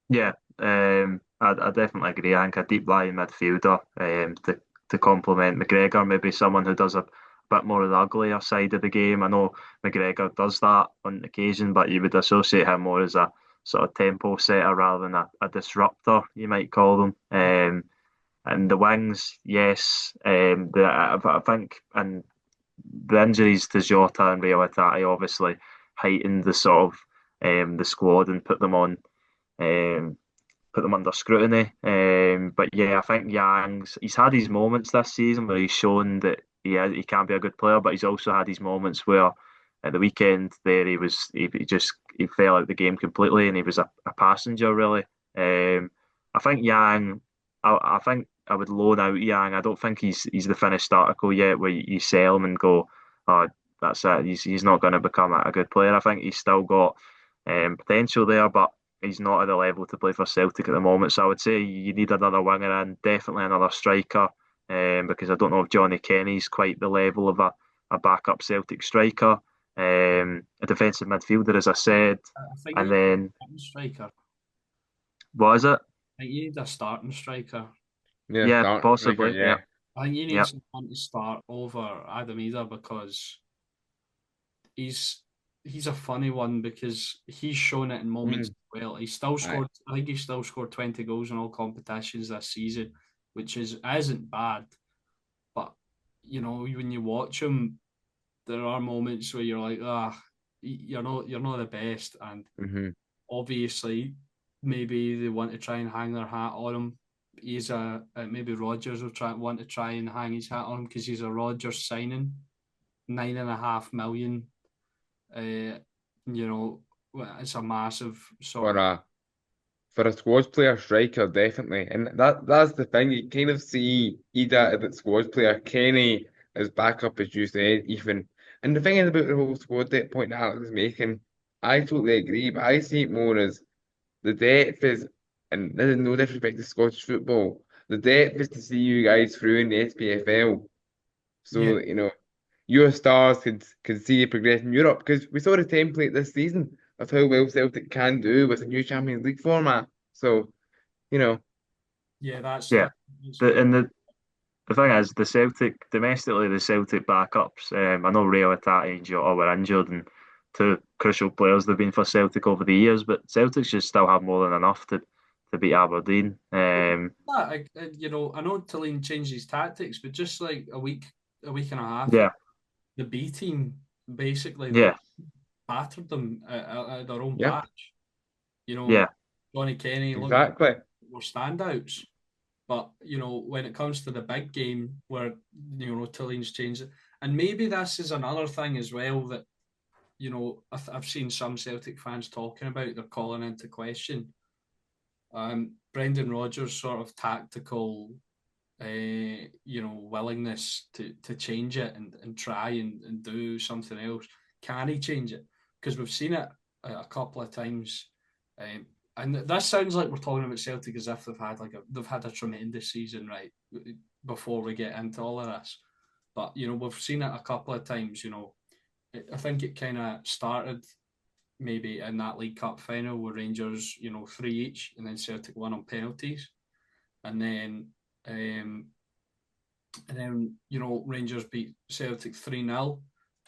Yeah, I definitely agree. I think a deep lying midfielder to complement McGregor, maybe someone who does a bit more of the uglier side of the game. I know McGregor does that on occasion, but you would associate him more as a sort of tempo setter rather than a disruptor, you might call them. And the wings, yes, I think, and the injuries to Jota and Real Atati obviously heightened the sort of the squad and um, put them under scrutiny. But yeah, I think he's had his moments this season where he's shown that he can be a good player, but he's also had his moments where at the weekend there he fell out the game completely and he was a passenger really. I think I think I would loan out Yang. I don't think he's the finished article yet where you sell him and go, oh, that's it. He's not going to become a good player. I think he's still got potential there, but he's not at the level to play for Celtic at the moment. So I would say you need another winger in, definitely another striker, because I don't know if Johnny Kenny's quite the level of a backup Celtic striker. A defensive midfielder, as I said, I think and you need then a striker. what is it? I think you need a starting striker. Yeah, Yeah, start striker, possibly. Yeah, yeah. I think you need yeah, someone to start over Adam either because he's a funny one because he's shown it in moments Mm. as well. He still Aye. scored. I think he still scored 20 goals in all competitions this season, which isn't bad. But when you watch him, there are moments where you're like, you're not the best, and Mm-hmm. obviously maybe they want to try and hang their hat on him. He's maybe Rodgers will want to try and hang his hat on him because he's a Rodgers signing, 9.5 million. Uh, it's a massive For sort of. a squad player striker, definitely. And that's the thing. You kind of see Ida as a squad player, Kenny as backup, as you said, Ethan. And the thing is about the whole squad depth point that Alex is making, I totally agree, but I see it more as the depth is, and this is no disrespect to Scottish football, the depth is to see you guys through in the SPFL. Yeah, So, your stars could see a progression in Europe because we saw the template this season of how well Celtic can do with the new Champions League format. So, you know, yeah, that's yeah. that's The very. and the thing is, the Celtic domestically, the Celtic backups. I know Real Atati and Jota were injured, and two crucial players they've been for Celtic over the years. But Celtic should still have more than enough to beat Aberdeen. I know Tulane changed his tactics, but just like a week and a half ago, Yeah, the B team basically yeah, battered them at their own yep, patch. You know, yeah, Johnny Kenny looked exactly. were standouts. But when it comes to the big game, where Tullane's changed it, and maybe this is another thing as well that I've seen some Celtic fans talking about. They're calling into question Brendan Rodgers' sort of tactical, willingness to change it and try and do something else. Can he change it? Because we've seen it a couple of times. And this sounds like we're talking about Celtic as if they've had a tremendous season, right? Before we get into all of this, but we've seen it a couple of times. I think it kind of started maybe in that League Cup final where Rangers, 3 each, and then Celtic won on penalties, and then Rangers beat Celtic 3-0.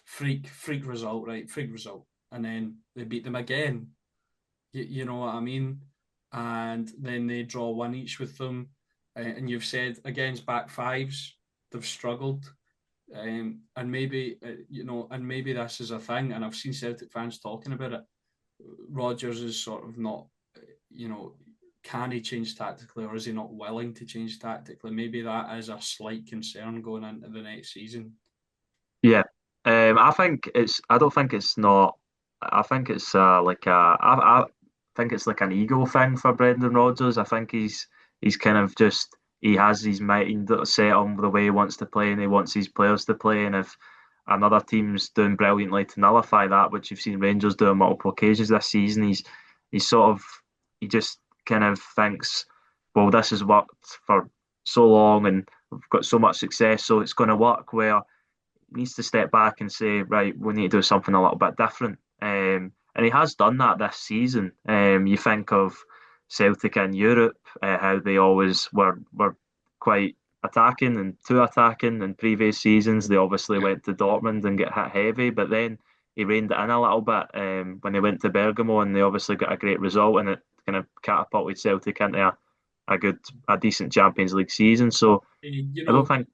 Freak result, right? Freak result. And then they beat them again. You know what I mean? And then they draw 1 each with them. And you've said against back fives, they've struggled. And maybe, and maybe this is a thing. And I've seen Celtic fans talking about it. Rodgers is sort of not, can he change tactically, or is he not willing to change tactically? Maybe that is a slight concern going into the next season. Yeah, I think it's. I don't think it's not. I think it's like a. I think it's like an ego thing for Brendan Rodgers. I think he's kind of just he has his mind set on the way he wants to play, and he wants his players to play. And if another team's doing brilliantly to nullify that, which you've seen Rangers do on multiple occasions this season, he's sort of he just kind of thinks, well, this has worked for so long, and we've got so much success, so it's going to work. Where needs to step back and say, right, we need to do something a little bit different. And he has done that this season. You think of Celtic in Europe, how they always were quite attacking and too attacking in previous seasons. They obviously went to Dortmund and get hit heavy, but then he reined it in a little bit when they went to Bergamo, and they obviously got a great result, and it kind of catapulted Celtic into a decent Champions League season. So I don't think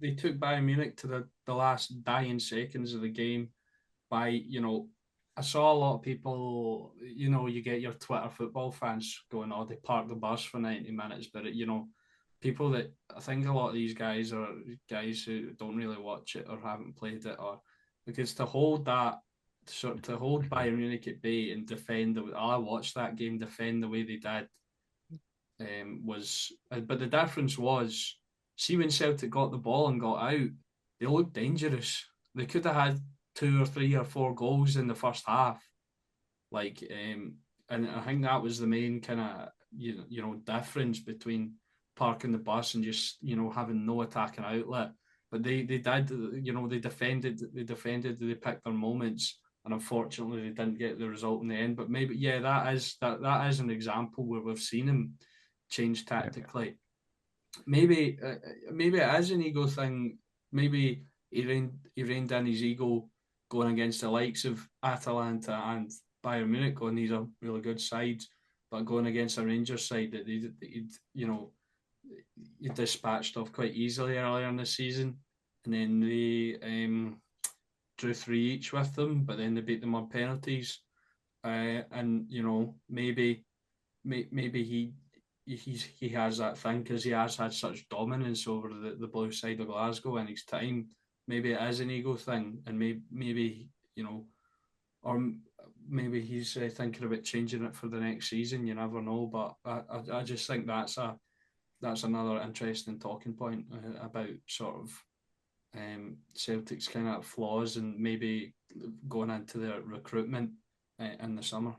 they took Bayern Munich to the last dying seconds of the game by, I saw a lot of people, you get your Twitter football fans going, oh, they parked the bus for 90 minutes. But, people that I think a lot of these guys are guys who don't really watch it or haven't played it, or because to hold Bayern Munich at bay and defend, I watched that game defend the way they did, but the difference was, see, when Celtic got the ball and got out, they looked dangerous. They could have had 2 or 3 or 4 goals in the first half. And I think that was the main kind of difference between parking the bus and just having no attacking outlet. But they did, they defended, they picked their moments, and unfortunately they didn't get the result in the end. But maybe that is an example where we've seen him change tactically. Maybe it is an ego thing. Maybe he reined in his ego going against the likes of Atalanta and Bayern Munich, going, these are really good sides, but going against a Rangers side that he dispatched off quite easily earlier in the season, and then they drew 3 each with them, but then they beat them on penalties, and maybe he has that thing because he has had such dominance over the blue side of Glasgow in his time. Maybe it is an ego thing, and maybe or maybe he's thinking about changing it for the next season. You never know, but I just think that's another interesting talking point about sort of Celtic's kind of flaws and maybe going into their recruitment in the summer.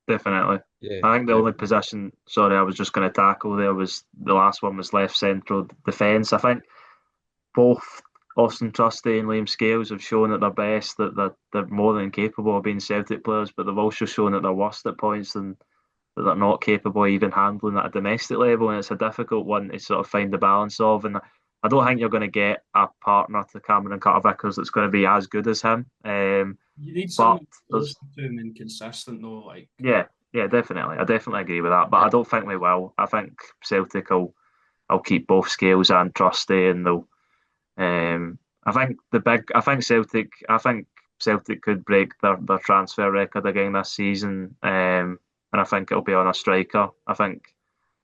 Definitely. Yeah, I think the only position, sorry, I was just going to tackle there was the last one was left central defence. I think both Austin Trusty and Liam Scales have shown at their best that they're more than capable of being Celtic players, but they've also shown at their worst at points and that they're not capable of even handling at a domestic level. And it's a difficult one to sort of find the balance of. And I don't think you're going to get a partner to Cameron Carter-Vickers that's going to be as good as him. You need someone close to him and consistent, though. Yeah, definitely. I definitely agree with that. But I don't think we will. I think Celtic will keep both Scales and Trusty, and they'll. I think Celtic could break their transfer record again this season. And I think it'll be on a striker. I think.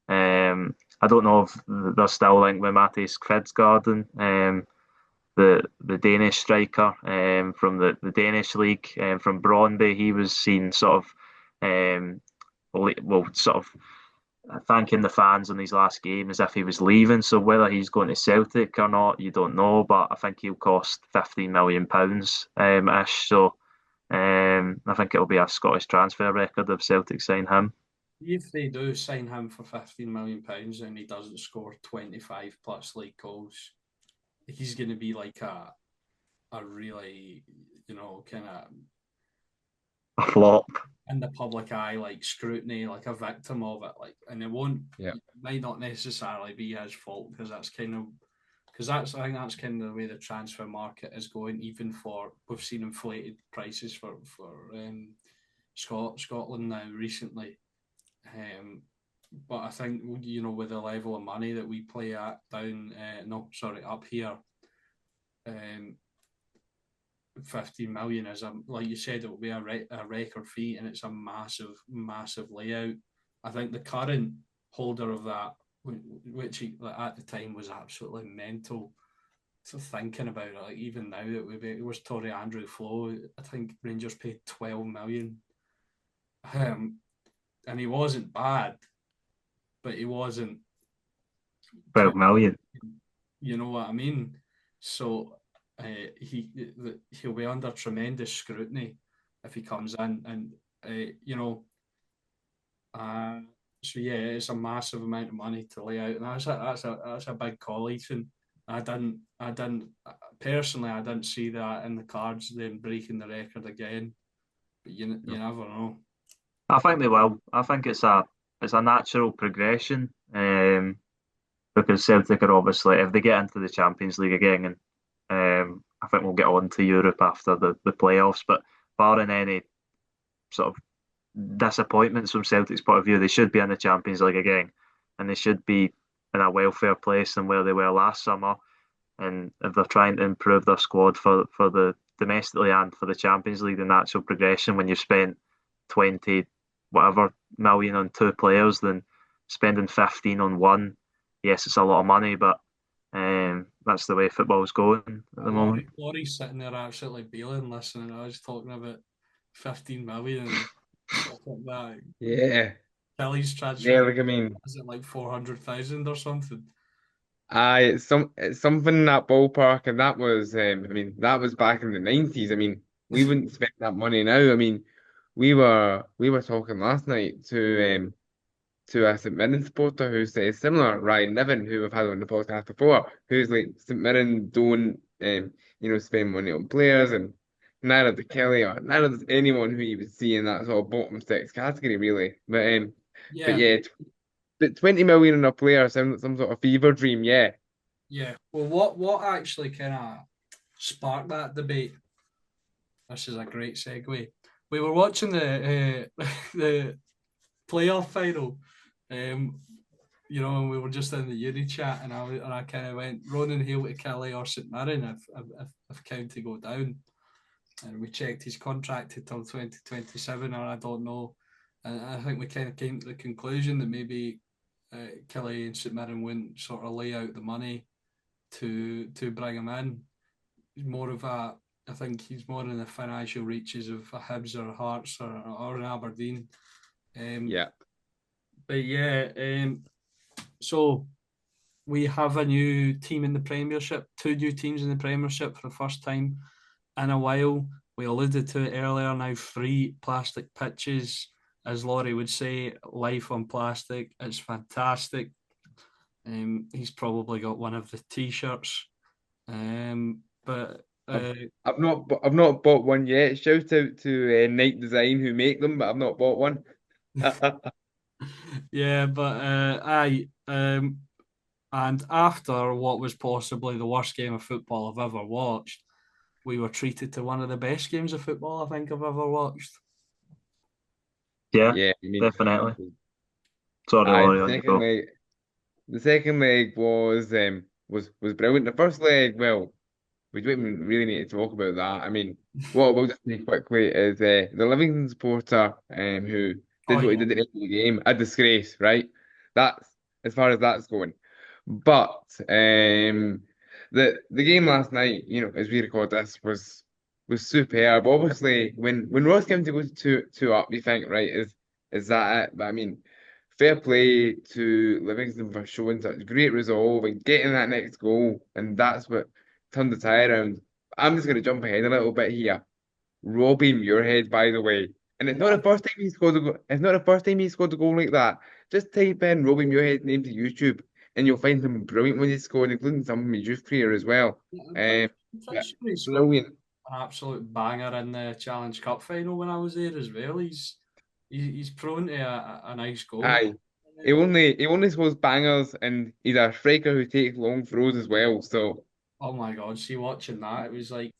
I don't know if they're still linked with Mattis Kvedsgaard, the Danish striker from the Danish league from Brøndby. He was seen sort of thanking the fans on his last game as if he was leaving. So whether he's going to Celtic or not, you don't know. But I think he'll cost £15 million ish. So I think it'll be a Scottish transfer record if Celtic sign him. If they do sign him for £15 million and he doesn't score 25 plus league goals, he's going to be like a really, kind of a flop. in the public eye, like scrutiny, like a victim of it, like, and Yeah. it might not necessarily be his fault because that's I think that's kind of the way the transfer market is going. Even for we've seen inflated prices for Scotland now recently, but I think with the level of money that we play at down, no, sorry, up here, 15 million is like you said, it will be a record fee, and it's a massive layout. I think the current holder of that, which at the time was absolutely mental. So thinking about it, like even now, it was Tory Andrew Flo. I think Rangers paid 12 million, and he wasn't bad, but he wasn't 12 million. you know what I mean? So he'll be under tremendous scrutiny if he comes in, and so yeah, it's a massive amount of money to lay out, and that's a big call, Ethan. I didn't personally, I didn't see that in the cards, them breaking the record again, but you never know. I think they will. I think it's a natural progression. Because Celtic are obviously, if they get into the Champions League again, and I think we'll get on to Europe after the playoffs, but barring any sort of disappointments from Celtic's point of view, they should be in the Champions League again, and they should be in a welfare place than where they were last summer. And if they're trying to improve their squad for the domestically and for the Champions League, the natural progression when you've spent 20 whatever million on two players, then spending 15 on one, yes, it's a lot of money, but that's the way football's going at the moment. Laurie's sitting there absolutely bailing, listening. I was talking about 15 million and stuff like that. Yeah. Kelly's transfer, Yeah, like I mean, is it like 400,000 or something? it's something in that ballpark, and that was that was back in the 90s. I mean, we wouldn't spend that money now. I mean, we were talking last night to a St Mirren supporter who says similar, Ryan Niven, who we've had on the podcast before, who's like St Mirren don't spend money on players, and neither does Kelly or neither does anyone who you would see in that sort of bottom six category really. But Yeah, yeah, but 20 million in a player sounds like some sort of fever dream, yeah. yeah. Well, what actually kind of sparked that debate? This is a great segue. We were watching the the playoff final, and we were just in the uni chat, and I kind of went Ronan Hale to Kelly or St Mirren if County go down, and we checked his contract until 2027, or I don't know, and I think we kind of came to the conclusion that maybe Kelly and St Mirren wouldn't sort of lay out the money to bring him in. He's more of a, I think he's more in the financial reaches of a Hibs or a Hearts or an Aberdeen. Yeah. But yeah, so we have a new team in the Premiership, two new teams in the Premiership for the first time in a while. We alluded to it earlier, now 3 plastic pitches. As Laurie would say, life on plastic. It's fantastic. He's probably got one of the T-shirts. But I've not bought one yet. Shout out to Night Design who make them, but I've not bought one. yeah, but and after what was possibly the worst game of football I've ever watched, we were treated to one of the best games of football I think I've ever watched. Yeah, Yeah, I mean, definitely. Sorry, aye, Laurie, on you go. the second leg was brilliant. The first leg, well, we don't even really need to talk about that. I mean, what I will just say quickly is the Livingston supporter who Oh did what he yeah, did at the end of the game, a disgrace, right? That's as far as that's going. But the game last night, as we record this, was superb. Obviously, when Ross County goes two up, you think, right, is that it? But I mean, fair play to Livingston for showing such great resolve and getting that next goal, and that's what turned the tie around. I'm just going to jump ahead a little bit here. Robbie Muirhead, by the way, and it's not the first time he scored a goal. It's not the first time he scored a goal like that. Just type in Robbie Muirhead's name to YouTube, and you'll find him brilliant when he scored, including some of his youth career as well. I'm pretty Yeah, sure he scored brilliant. an absolute banger in the Challenge Cup final when I was there as well. He's prone to a nice goal. Aye. He only scores bangers, and he's a striker who takes long throws as well. So Oh my God! See, watching that, it was like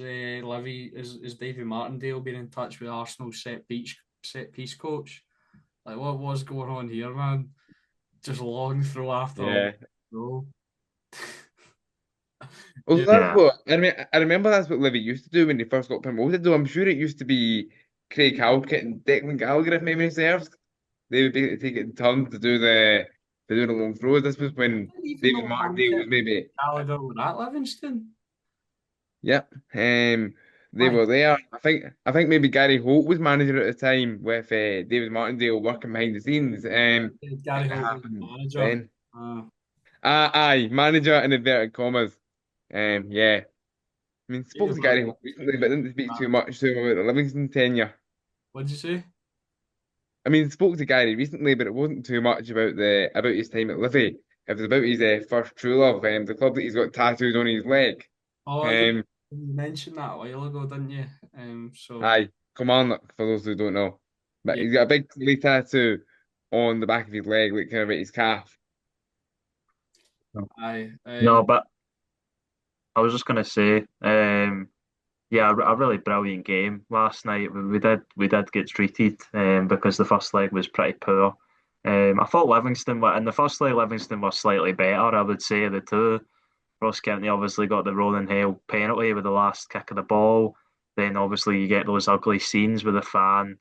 Livi is Davy Martindale been in touch with Arsenal's set piece coach? Like, what was going on here, man? Just long throw after long yeah. throw. Well, Yeah, that's Yeah, what I mean. I remember that's what Livy used to do when they first got promoted. Though I'm sure it used to be Craig Halkett and Declan Gallagher, if memory serves. They would basically take it in turns to do the long throws. This was when I didn't even David know Martindale was Hampton maybe. Gallagher were at Livingston. Yep. They My were there. I think maybe Gary Holt was manager at the time with David Martindale working behind the scenes. God, I Gary think it Holt was the happened manager. then. Uh, Aye, manager in inverted commas. Yeah. I mean, spoke yeah, to but Gary Holt recently, but didn't speak too much to him about the Livingston tenure. what'd you say? I mean, spoke to Gary recently, but it wasn't too much about his time at Livy. It was about his first true love, the club that he's got tattooed on his leg. Oh, yeah, Um, you mentioned that a while ago, didn't you? So Aye, Kilmarnock, for those who don't know. But yeah, he's got a big clear tattoo on the back of his leg, like kind of at his calf. I no, but I was just gonna say, yeah, a really brilliant game last night. We did get treated because the first leg was pretty poor. I thought Livingston were in the first leg. Livingston were slightly better, I would say, of the two. Ross County obviously got the Ronan Hale penalty with the last kick of the ball. Then obviously you get those ugly scenes with the fan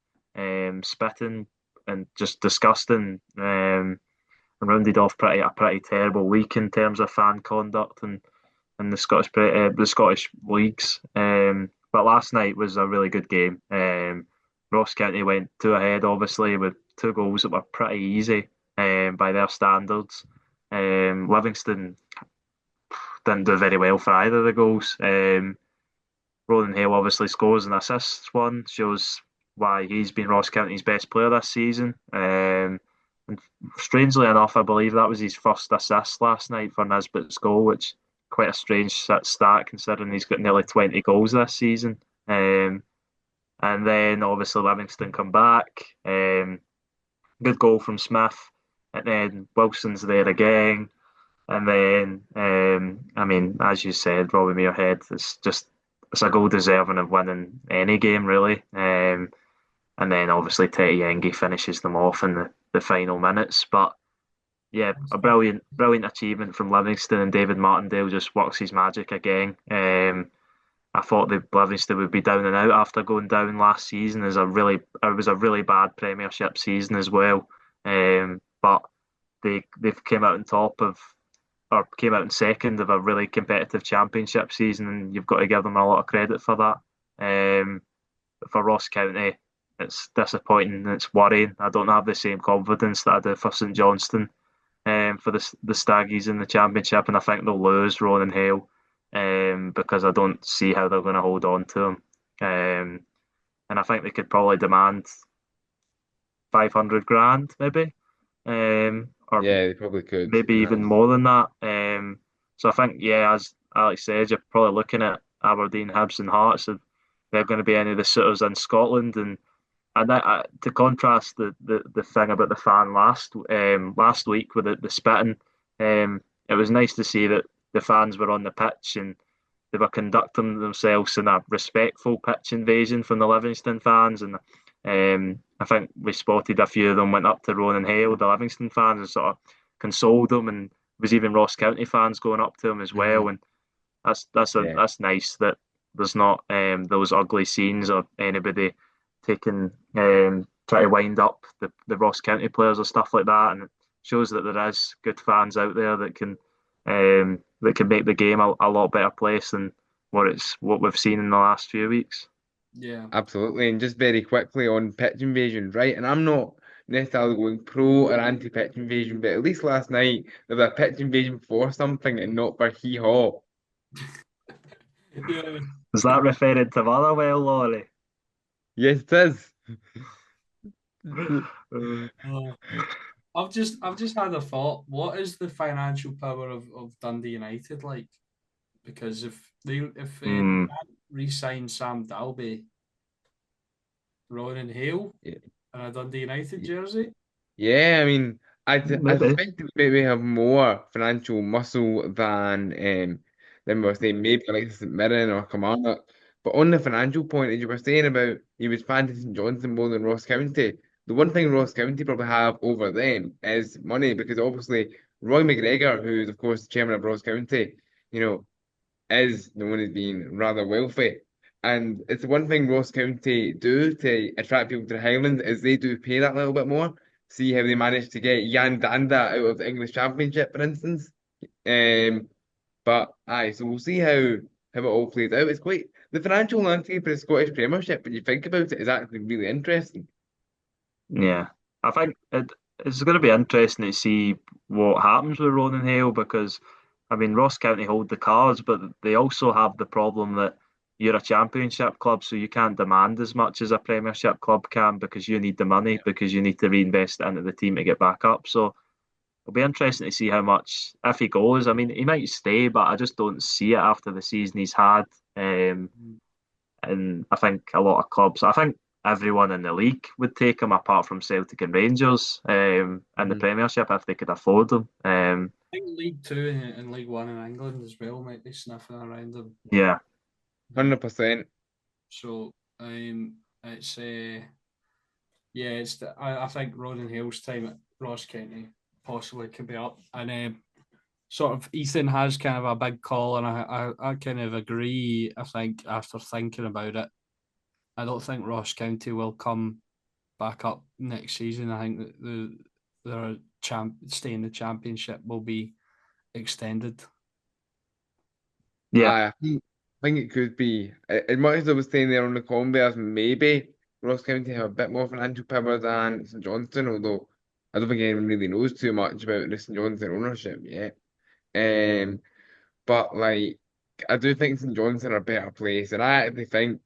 spitting and just disgusting. Rounded off a pretty terrible week in terms of fan conduct and in the Scottish leagues. But last night was a really good game. Ross County went two ahead, obviously, with two goals that were pretty easy by their standards. Livingston didn't do very well for either of the goals. Ronan Hale obviously scores and assists one, shows why he's been Ross County's best player this season. And strangely enough, I believe that was his first assist last night for Nisbet's goal, which quite a strange stat considering he's got nearly 20 goals this season. And then obviously Livingston come back. Good goal from Smith, and then Wilson's there again. And then, I mean, as you said, Robbie Muirhead is just it's a goal deserving of winning any game, really. And then obviously Teddy Yengi finishes them off in the final minutes. But yeah, a brilliant achievement from Livingston, and David Martindale just works his magic again. I thought that Livingston would be down and out after going down last season. It was a really bad Premiership season as well. But they came out on top of or came out in second of a really competitive championship season, and you've got to give them a lot of credit for that. But for Ross County, it's disappointing and it's worrying. I don't have the same confidence that I did for St Johnstone for the Staggies in the championship, and I think they'll lose Ronan Hale because I don't see how they're going to hold on to him. And I think they could probably demand 500 grand, maybe, or Yeah, they probably could. maybe even more than that. So I think, yeah, as Alex said, you're probably looking at Aberdeen, Hibs, and Hearts. If they're going to be any of the suitors in Scotland, and to contrast the thing about the fan last week with the spitting, it was nice to see that the fans were on the pitch and they were conducting themselves in a respectful pitch invasion from the Livingston fans, and I think we spotted a few of them went up to Ronan Hale, the Livingston fans, and sort of consoled them, and there was even Ross County fans going up to him as Hmm. well, and Yeah, that's nice that there's not those ugly scenes or anybody taking try to wind up the Ross County players or stuff like that, and it shows that there is good fans out there that can make the game a lot better place than what we've seen in the last few weeks. yeah. absolutely. And just very quickly on pitch invasion, right? And I'm not necessarily going pro or anti pitch invasion, but at least last night there was a pitch invasion for something and not for hee haw. Yeah. Is that referring to Motherwell, Laurie? Yes, it is. Uh, I've just had a thought. What is the financial power of Dundee United like? because if they Mm, can't re-sign Sam Dalby, Ronan Hale Yeah. in a Dundee United jersey. Yeah, I mean, I maybe. suspect they maybe have more financial muscle than we were saying, maybe like St Mirren or Kilmarnock. But on the financial point, as you were saying about he was fancy St Johnstone more than Ross County, the one thing Ross County probably have over them is money because obviously Roy McGregor, who's of course the chairman of Ross County, you know, is the one who's been rather wealthy. And it's the one thing Ross County do to attract people to the Highlands is they do pay that little bit more. See how they managed to get Jan Danda out of the English Championship, for instance. Um, but aye, so we'll see how it all plays out. It's quite the financial landscape of the Scottish Premiership, when you think about it, is actually really interesting. Yeah, I think it's going to be interesting to see what happens with Ronan Hale because, I mean, Ross County hold the cards, but they also have the problem that you're a championship club, so you can't demand as much as a Premiership club can because you need the money because you need to reinvest it into the team to get back up. So it'll be interesting to see how much if he goes. I mean, he might stay, but I just don't see it after the season he's had. Um, and I think a lot of clubs, I think everyone in the league would take him apart from Celtic and Rangers in the Mhm. Premiership if they could afford him. I think League Two and League One in England as well might be sniffing around them. Yeah, 100%. So it's yeah, I think Ronan Hale's time at Ross County possibly could be up, and sort of Ethan has kind of a big call, and I kind of agree. I think after thinking about it, I don't think Ross County will come back up next season. I think that their stay in the championship will be extended. yeah, I think it could be. As much as I was saying there on the Converse, maybe Ross County have a bit more financial power than St Johnstone, although I don't think anyone really knows too much about the St Johnstone ownership yet. Um, but like, I do think St Johnstone are a better place, and I actually think,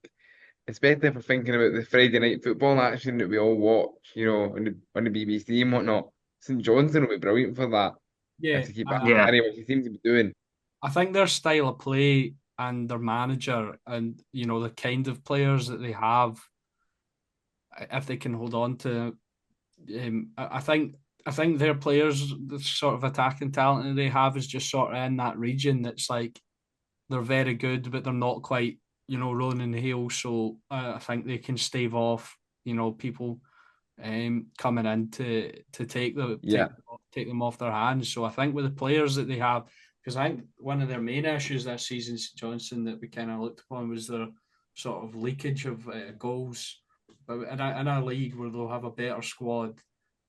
especially if we're thinking about the Friday night football action that we all watch, on the BBC and whatnot, St Johnstone will be brilliant for that if Yeah, they keep and Andy yeah, Carey, what he seems to be doing. I think their style of play and their manager and the kind of players that they have, if they can hold on to, I think their players, the sort of attacking talent that they have, is just sort of in that region that's like they're very good, but they're not quite rolling in the heel. So I think they can stave off people coming in to Yeah, take them off their hands. So I think with the players that they have, because I think one of their main issues this season, St Johnstone, that we kind of looked upon was their sort of leakage of goals. But in a league where they'll have a better squad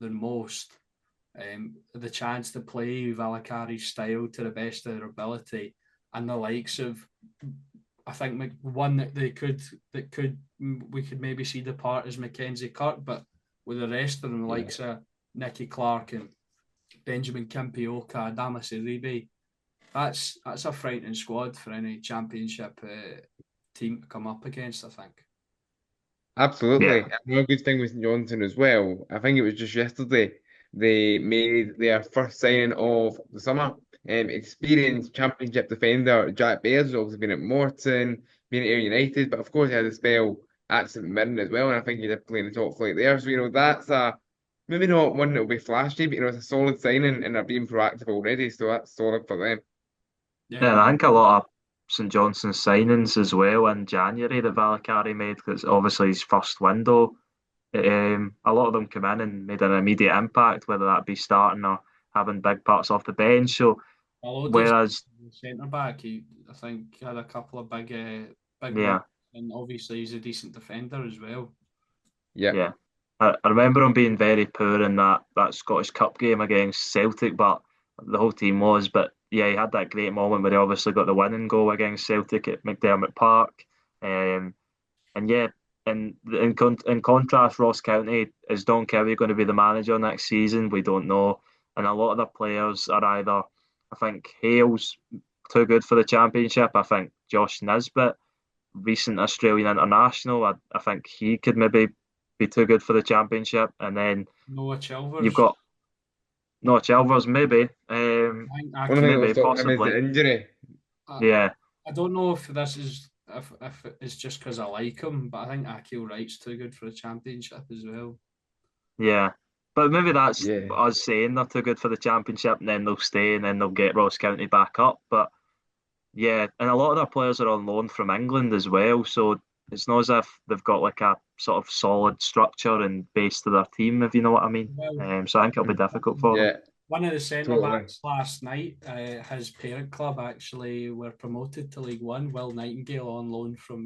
than most, the chance to play Valakari's style to the best of their ability, and the likes of, I think one that we could maybe see depart is Mackenzie Kirk, but with the rest of them, the yeah. likes of Nicky Clark and Benjamin Kimpioka, Damas Iribe, that's a frightening squad for any championship team to come up against, I think. Absolutely. yeah, Another good thing with St Johnstone as well, I think it was just yesterday, they made their first signing of the summer. Experienced championship defender Jack Baird has obviously been at Morton, been at Ayr United, but of course he had a spell at St Mirren as well, and I think he did play in the top flight there. So, that's maybe not one that will be flashy, but it's a solid signing and they're being proactive already, so that's solid for them. Yeah, yeah. And I think a lot of St Johnstone signings as well in January that Valakari made because obviously his first window. A lot of them come in and made an immediate impact, whether that be starting or having big parts off the bench. So Melodies, whereas, centre back, he I think had a couple of big yeah, moments, and obviously he's a decent defender as well. Yeah. yeah, I remember him being very poor in that Scottish Cup game against Celtic, but the whole team was. But yeah, he had that great moment where he obviously got the winning goal against Celtic at McDermott Park. Um, And yeah, in contrast, Ross County, is Don Kerry going to be the manager next season? We don't know. And a lot of the players are either, I think Hale's too good for the championship. I think Josh Nisbet, recent Australian international, I think he could maybe be too good for the championship. And then Noah you've Chilvers, got Noah Chelvers, maybe, I think Only thing that was maybe, stopping him is possibly. the injury. I, Yeah, I don't know if this is if it's just because I like him, but I think Akil Wright's too good for the championship as well. yeah. But maybe that's Yeah. us saying they're too good for the championship, and then they'll stay, and then they'll get Ross County back up. But yeah, and a lot of their players are on loan from England as well, so it's not as if they've got like a sort of solid structure and base to their team, if you know what I mean. Well, So I think it'll be difficult for them. Yeah, one of the centre totally. backs last night, his parent club actually were promoted to League One. Will Nightingale on loan from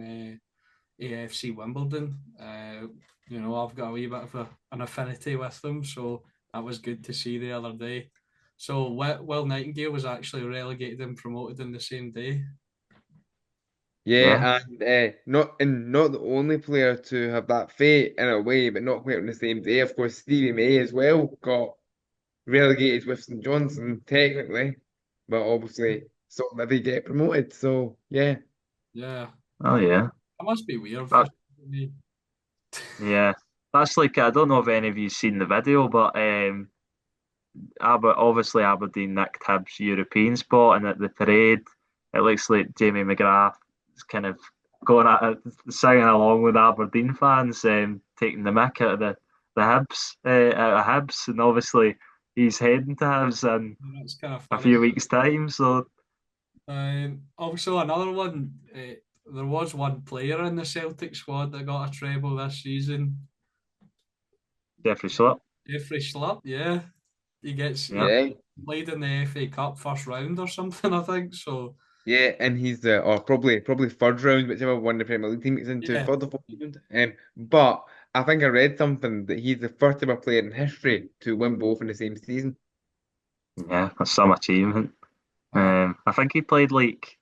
AFC Wimbledon. I've got a wee bit of an affinity with them, so that was good to see the other day. So Will Nightingale was actually relegated and promoted in the same day. Yeah, Yeah, and not the only player to have that fate in a way, but not quite on the same day. Of course, Stevie May as well got relegated with St Johnson technically, but obviously saw Livi get promoted. So yeah, Yeah, oh that, yeah, that must be weird for that me. yeah. That's like I don't know if any of you seen the video, but obviously Aberdeen nicked Hibs' European spot, and at the parade, it looks like Jamie McGrath is kind of going at it, singing along with Aberdeen fans, taking the mick out of the Hibs, out of Hibs, and obviously he's heading to Hibs in That's kind of a funny. few weeks' time. So Also, another one. There was one player in the Celtic squad that got a treble this season. Jeffrey Slip, Jeffrey Schlupp, yeah, he yeah, yeah, played in the FA Cup first round or something, I think. So yeah, and he's the or probably third round, whichever one the Premier League team gets into, yeah, third or fourth round. But I think I read something that he's the first ever player in history to win both in the same season. yeah, that's some achievement. uh, I think he played like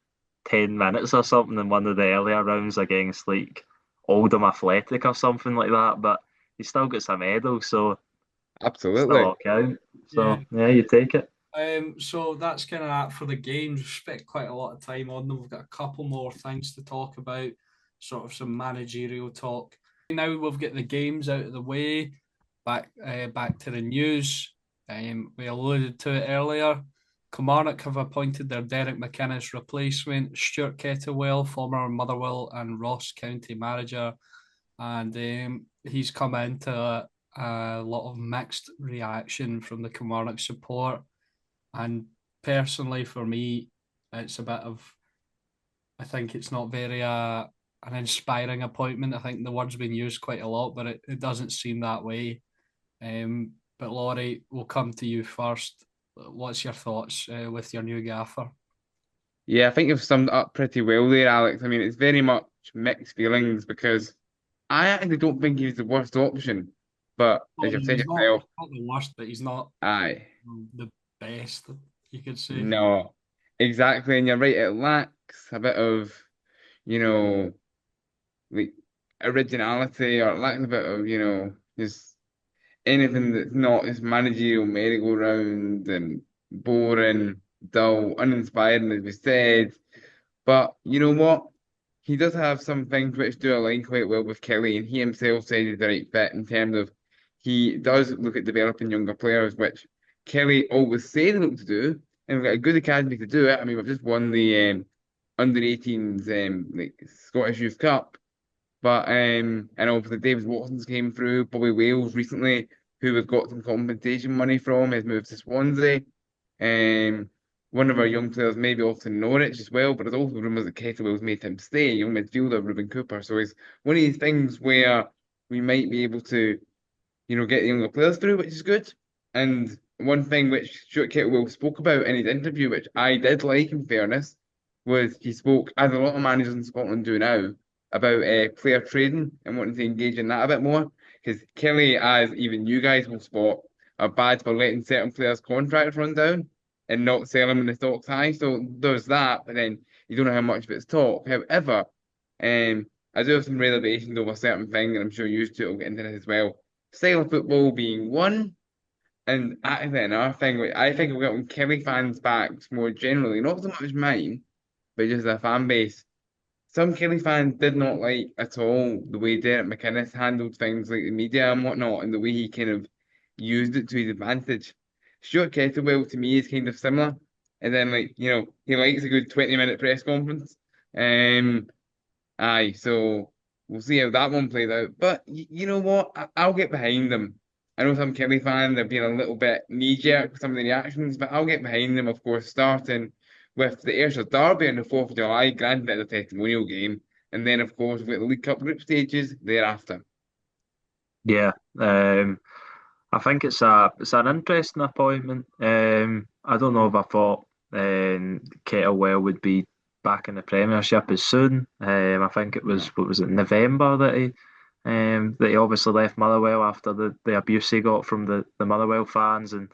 10 minutes or something in one of the earlier rounds against like Oldham Athletic or something like that, but he still gets a medal, so still Absolutely. all count. yeah. So yeah, you take it. So that's kind of that for the games. We've spent quite a lot of time on them. We've got a couple more things to talk about, sort of some managerial talk. Now we've got the games out of the way. Back to the news. We alluded to it earlier. Kilmarnock have appointed their Derek McInnes replacement, Stuart Kettlewell, former Motherwell and Ross County manager, and he's come into a lot of mixed reaction from the Kilmarnock support. And personally, for me, it's a bit of, I think it's not very an inspiring appointment. I think the word's been used quite a lot, but it doesn't seem that way. But Laurie, we'll come to you first. What's your thoughts with your new gaffer? Yeah, I think you've summed it up pretty well there, Alex. I mean, it's very much mixed feelings because I actually don't think he's the worst option. But as Oh, you've said he's yourself, not the worst, but he's not aye, the best, you could say. no, exactly. And you're right, it lacks a bit of, you know, like originality or it lacks a bit of, just anything that's not this managerial merry-go-round and boring, dull, uninspiring, as we said. But you know what? He does have some things which do align quite well with Kelly, and he himself said he's the right fit in terms of he does look at developing younger players, which Kelly always said he looked to do, and we've got a good academy to do it. I mean, we've just won the under 18s like Scottish Youth Cup, but and obviously David Watson's came through, Bobby Wales recently, who we've got some compensation money from, has moved to Swansea. Um, one of our young players maybe off to Norwich as well, but there's also rumours that Kettlewell's made him stay, young midfielder Ruben Cooper. So it's one of these things where we might be able to, get the younger players through, which is good. And one thing which Stuart Kettlewell spoke about in his interview, which I did like in fairness, was he spoke, as a lot of managers in Scotland do now, about player trading and wanting to engage in that a bit more. Because Kelly, as even you guys will spot, are bad for letting certain players' contracts run down and not sell them when the stock's high. So there's that, but then you don't know how much of it's talk. However, I do have some reservations over certain things, and I'm sure you two will get into this as well. Style of football being one, and actually another thing, which I think will get on Kelly fans' backs more generally, not so much mine, but just the fan base. Some Kelly fans did not like at all the way Derek McInnes handled things like the media and whatnot, and the way he kind of used it to his advantage. Stuart Kettlewell to me is kind of similar. and then he likes a good 20-minute press conference. Um, Aye, so we'll see how that one plays out. But you know what? I'll get behind them. I know some Kelly fans are being a little bit knee-jerk with some of the reactions, but I'll get behind them, of course, starting with the Ayrshire Derby on the 4th of July, granted it's a testimonial game. And then, of course, we've got the League Cup group stages thereafter. Yeah, I think it's an interesting appointment. I don't know if I thought Kettlewell would be back in the Premiership as soon. I think it was what was it November that he obviously left Motherwell after the abuse he got from the Motherwell fans, and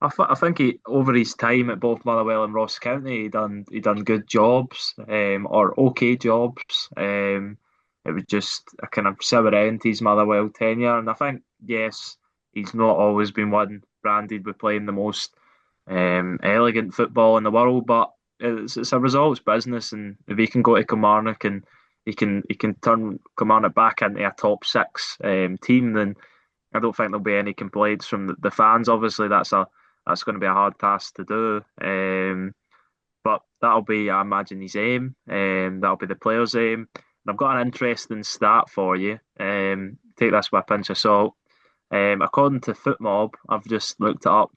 I think he over his time at both Motherwell and Ross County he done good jobs, or okay jobs. It was just a kind of sour end to his Motherwell tenure, and I think yes, he's not always been one branded with playing the most elegant football in the world, but it's a results business, and if he can go to Kilmarnock and he can turn Kilmarnock back into a top six team, then I don't think there'll be any complaints from the fans. Obviously, that's going to be a hard task to do. But that'll be, I imagine, his aim. That'll be the player's aim. And I've got an interesting stat for you. Take this with a pinch of salt. According to FootMob, I've just looked it up.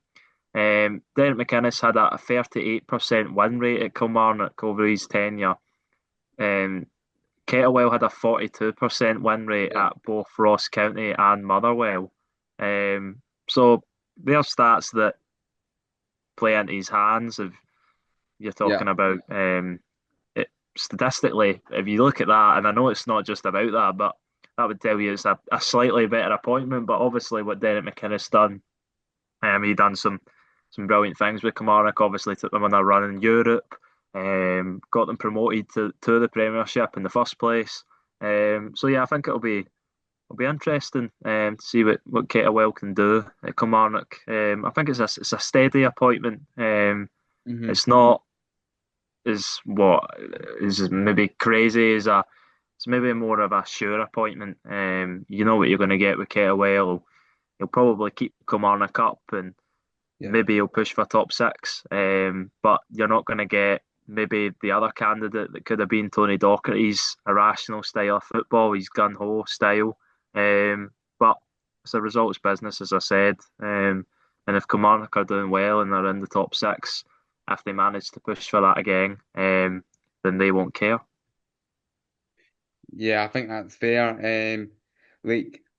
Derek McInnes had a 38% win rate at Kilmarnock over his tenure. Kettlewell had a 42% win rate Yeah. at both Ross County and Motherwell. So they're stats that play into his hands. If you're Yeah. talking about statistically, if you look at that, and I know it's not just about that, but that would tell you it's a slightly better appointment. But obviously, what Derek McInnes done, he done some brilliant things with Kilmarnock. Obviously, took them on a run in Europe, got them promoted to the Premiership in the first place. So yeah, I think it'll be interesting to see what Kettlewell can do at Kilmarnock. I think it's a steady appointment. hmm It's not as what is maybe crazy as a. It's maybe more of a sure appointment. You know what you're going to get with Kettlewell. He'll probably keep Kilmarnock up, and Yeah. maybe he'll push for top six. But you're not going to get maybe the other candidate that could have been Tony Docherty's irrational style of football, his gun ho style. But it's a results business, as I said. And if Kilmarnock are doing well and they're in the top six, if they manage to push for that again, then they won't care. Yeah, I think that's fair.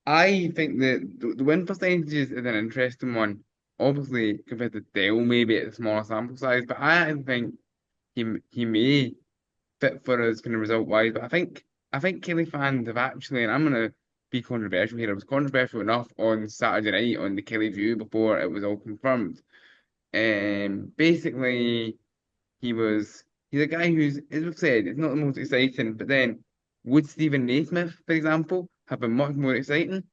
I think that the win percentages is an interesting one. Obviously, compared to Dale, maybe at a smaller sample size, but I actually think he may fit for us kind of result wise. But I think Kelly fans have actually, and I'm gonna be controversial here. It was controversial enough on Saturday night on the Kelly View before it was all confirmed. Basically. He's a guy who's, as we've said, it's not the most exciting, but then would Stephen Naismith, for example, have been much more exciting?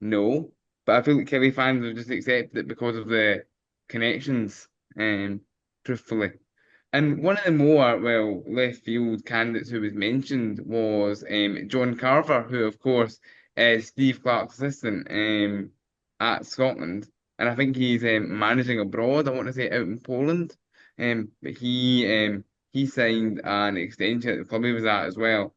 No. But I feel like Kelly fans have just accepted it because of the connections, truthfully. And one of the more, well, left field candidates who was mentioned was John Carver, who, of course, is Steve Clark's assistant at Scotland. And I think he's managing abroad, I want to say out in Poland. But he signed an extension at the club he was at as well.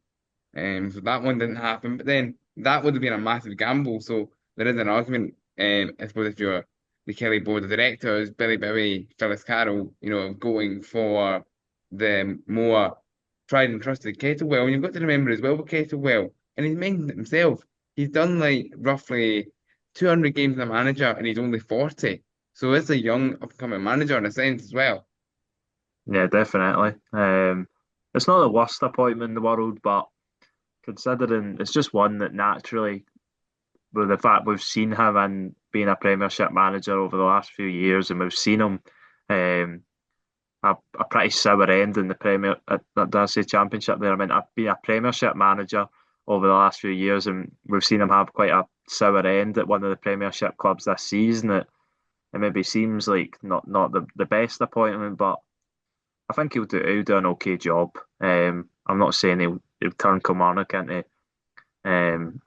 So that one didn't happen. But then that would have been a massive gamble. So there is an argument, I suppose, if you're the Kelly board of directors, Billy Bowie, Phyllis Carroll, going for the more tried and trusted Kettlewell. And you've got to remember as well with Kettlewell, and he's mentioned it himself, he's done like roughly 200 games as a manager and he's only 40. So it's a young upcoming manager in a sense as well. Yeah, definitely. It's not the worst appointment in the world, but considering it's just one that naturally, with the fact we've seen him and being a Premiership manager over the last few years, and we've seen him um, a pretty sour end in the Premier. Did I say Championship there? I mean, I've been a Premiership manager over the last few years, and we've seen him have quite a sour end at one of the Premiership clubs this season. It maybe seems like not the best appointment, but I think he'll do an okay job. I'm not saying he'll turn Kilmarnock into um,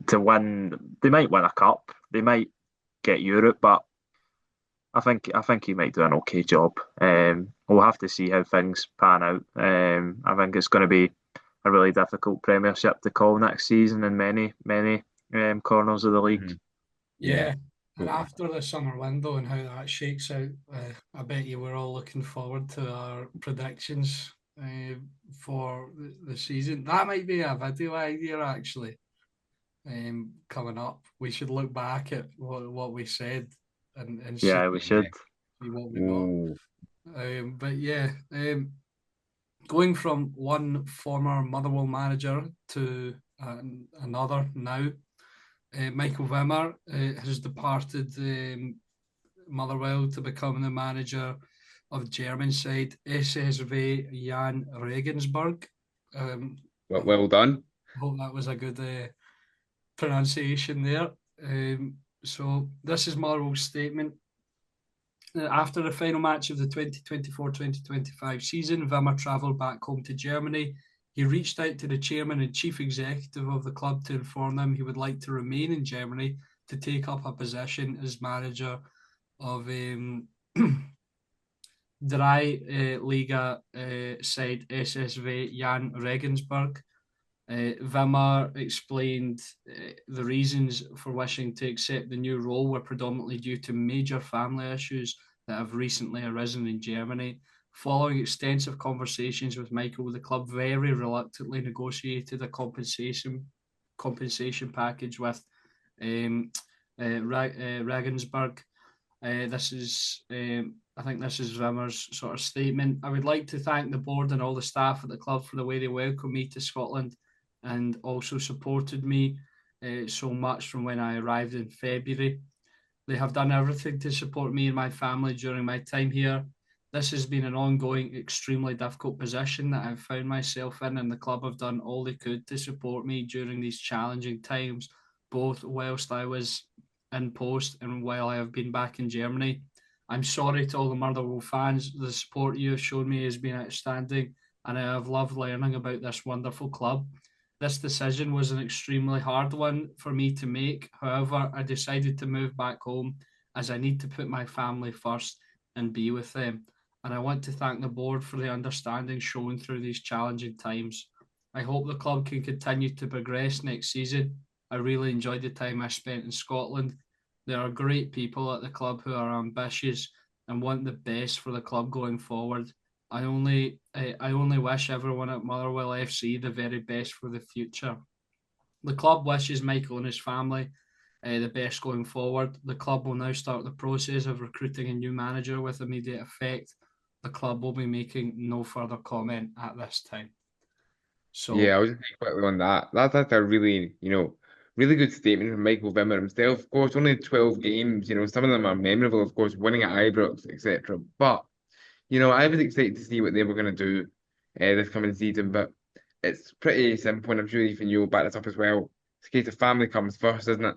to win. They might win a cup. They might get Europe, but I think he might do an okay job. We'll have to see how things pan out. I think it's going to be a really difficult Premiership to call next season in many corners of the league. Mhm. Yeah, Yeah, and totally. after the summer window and how that shakes out, I bet you we're all looking forward to our predictions for the season. That might be a video idea actually. Coming up, we should look back at what we said and see Yeah, we should. what we got. Ooh. But yeah, going from one former Motherwell manager to another now. Michael Wimmer has departed Motherwell to become the manager of German side SSV Jan Regensburg. Well done. I hope that was a good pronunciation there. So this is Motherwell's statement. After the final match of the 2024-2025 season, Wimmer travelled back home to Germany. He reached out to the chairman and chief executive of the club to inform them he would like to remain in Germany to take up a position as manager of Drei Liga side SSV Jan Regensburg. Wimmer explained the reasons for wishing to accept the new role were predominantly due to major family issues that have recently arisen in Germany. Following extensive conversations with Michael, the club very reluctantly negotiated a compensation package with Regensburg. I think this is Wimmer's sort of statement. I would like to thank the board and all the staff at the club for the way they welcomed me to Scotland and also supported me so much from when I arrived in February. They have done everything to support me and my family during my time here. This has been an ongoing, extremely difficult position that I've found myself in, and the club have done all they could to support me during these challenging times, both whilst I was in post and while I have been back in Germany. I'm sorry to all the Motherwell fans. The support you have shown me has been outstanding, and I have loved learning about this wonderful club. This decision was an extremely hard one for me to make. However, I decided to move back home as I need to put my family first and be with them. And I want to thank the board for the understanding shown through these challenging times. I hope the club can continue to progress next season. I really enjoyed the time I spent in Scotland. There are great people at the club who are ambitious and want the best for the club going forward. I only wish everyone at Motherwell FC the very best for the future. The club wishes Michael and his family the best going forward. The club will now start the process of recruiting a new manager with immediate effect. The club will be making no further comment at this time. So, Yeah, I was just thinking quickly on that. That's a really, really good statement from Michael Wimmer himself. Of course, only 12 games, some of them are memorable, of course, winning at Ibrox, etc. But, I was excited to see what they were going to do this coming season, but it's pretty simple, and I'm sure even you'll back this up as well. It's a case of family comes first, isn't it?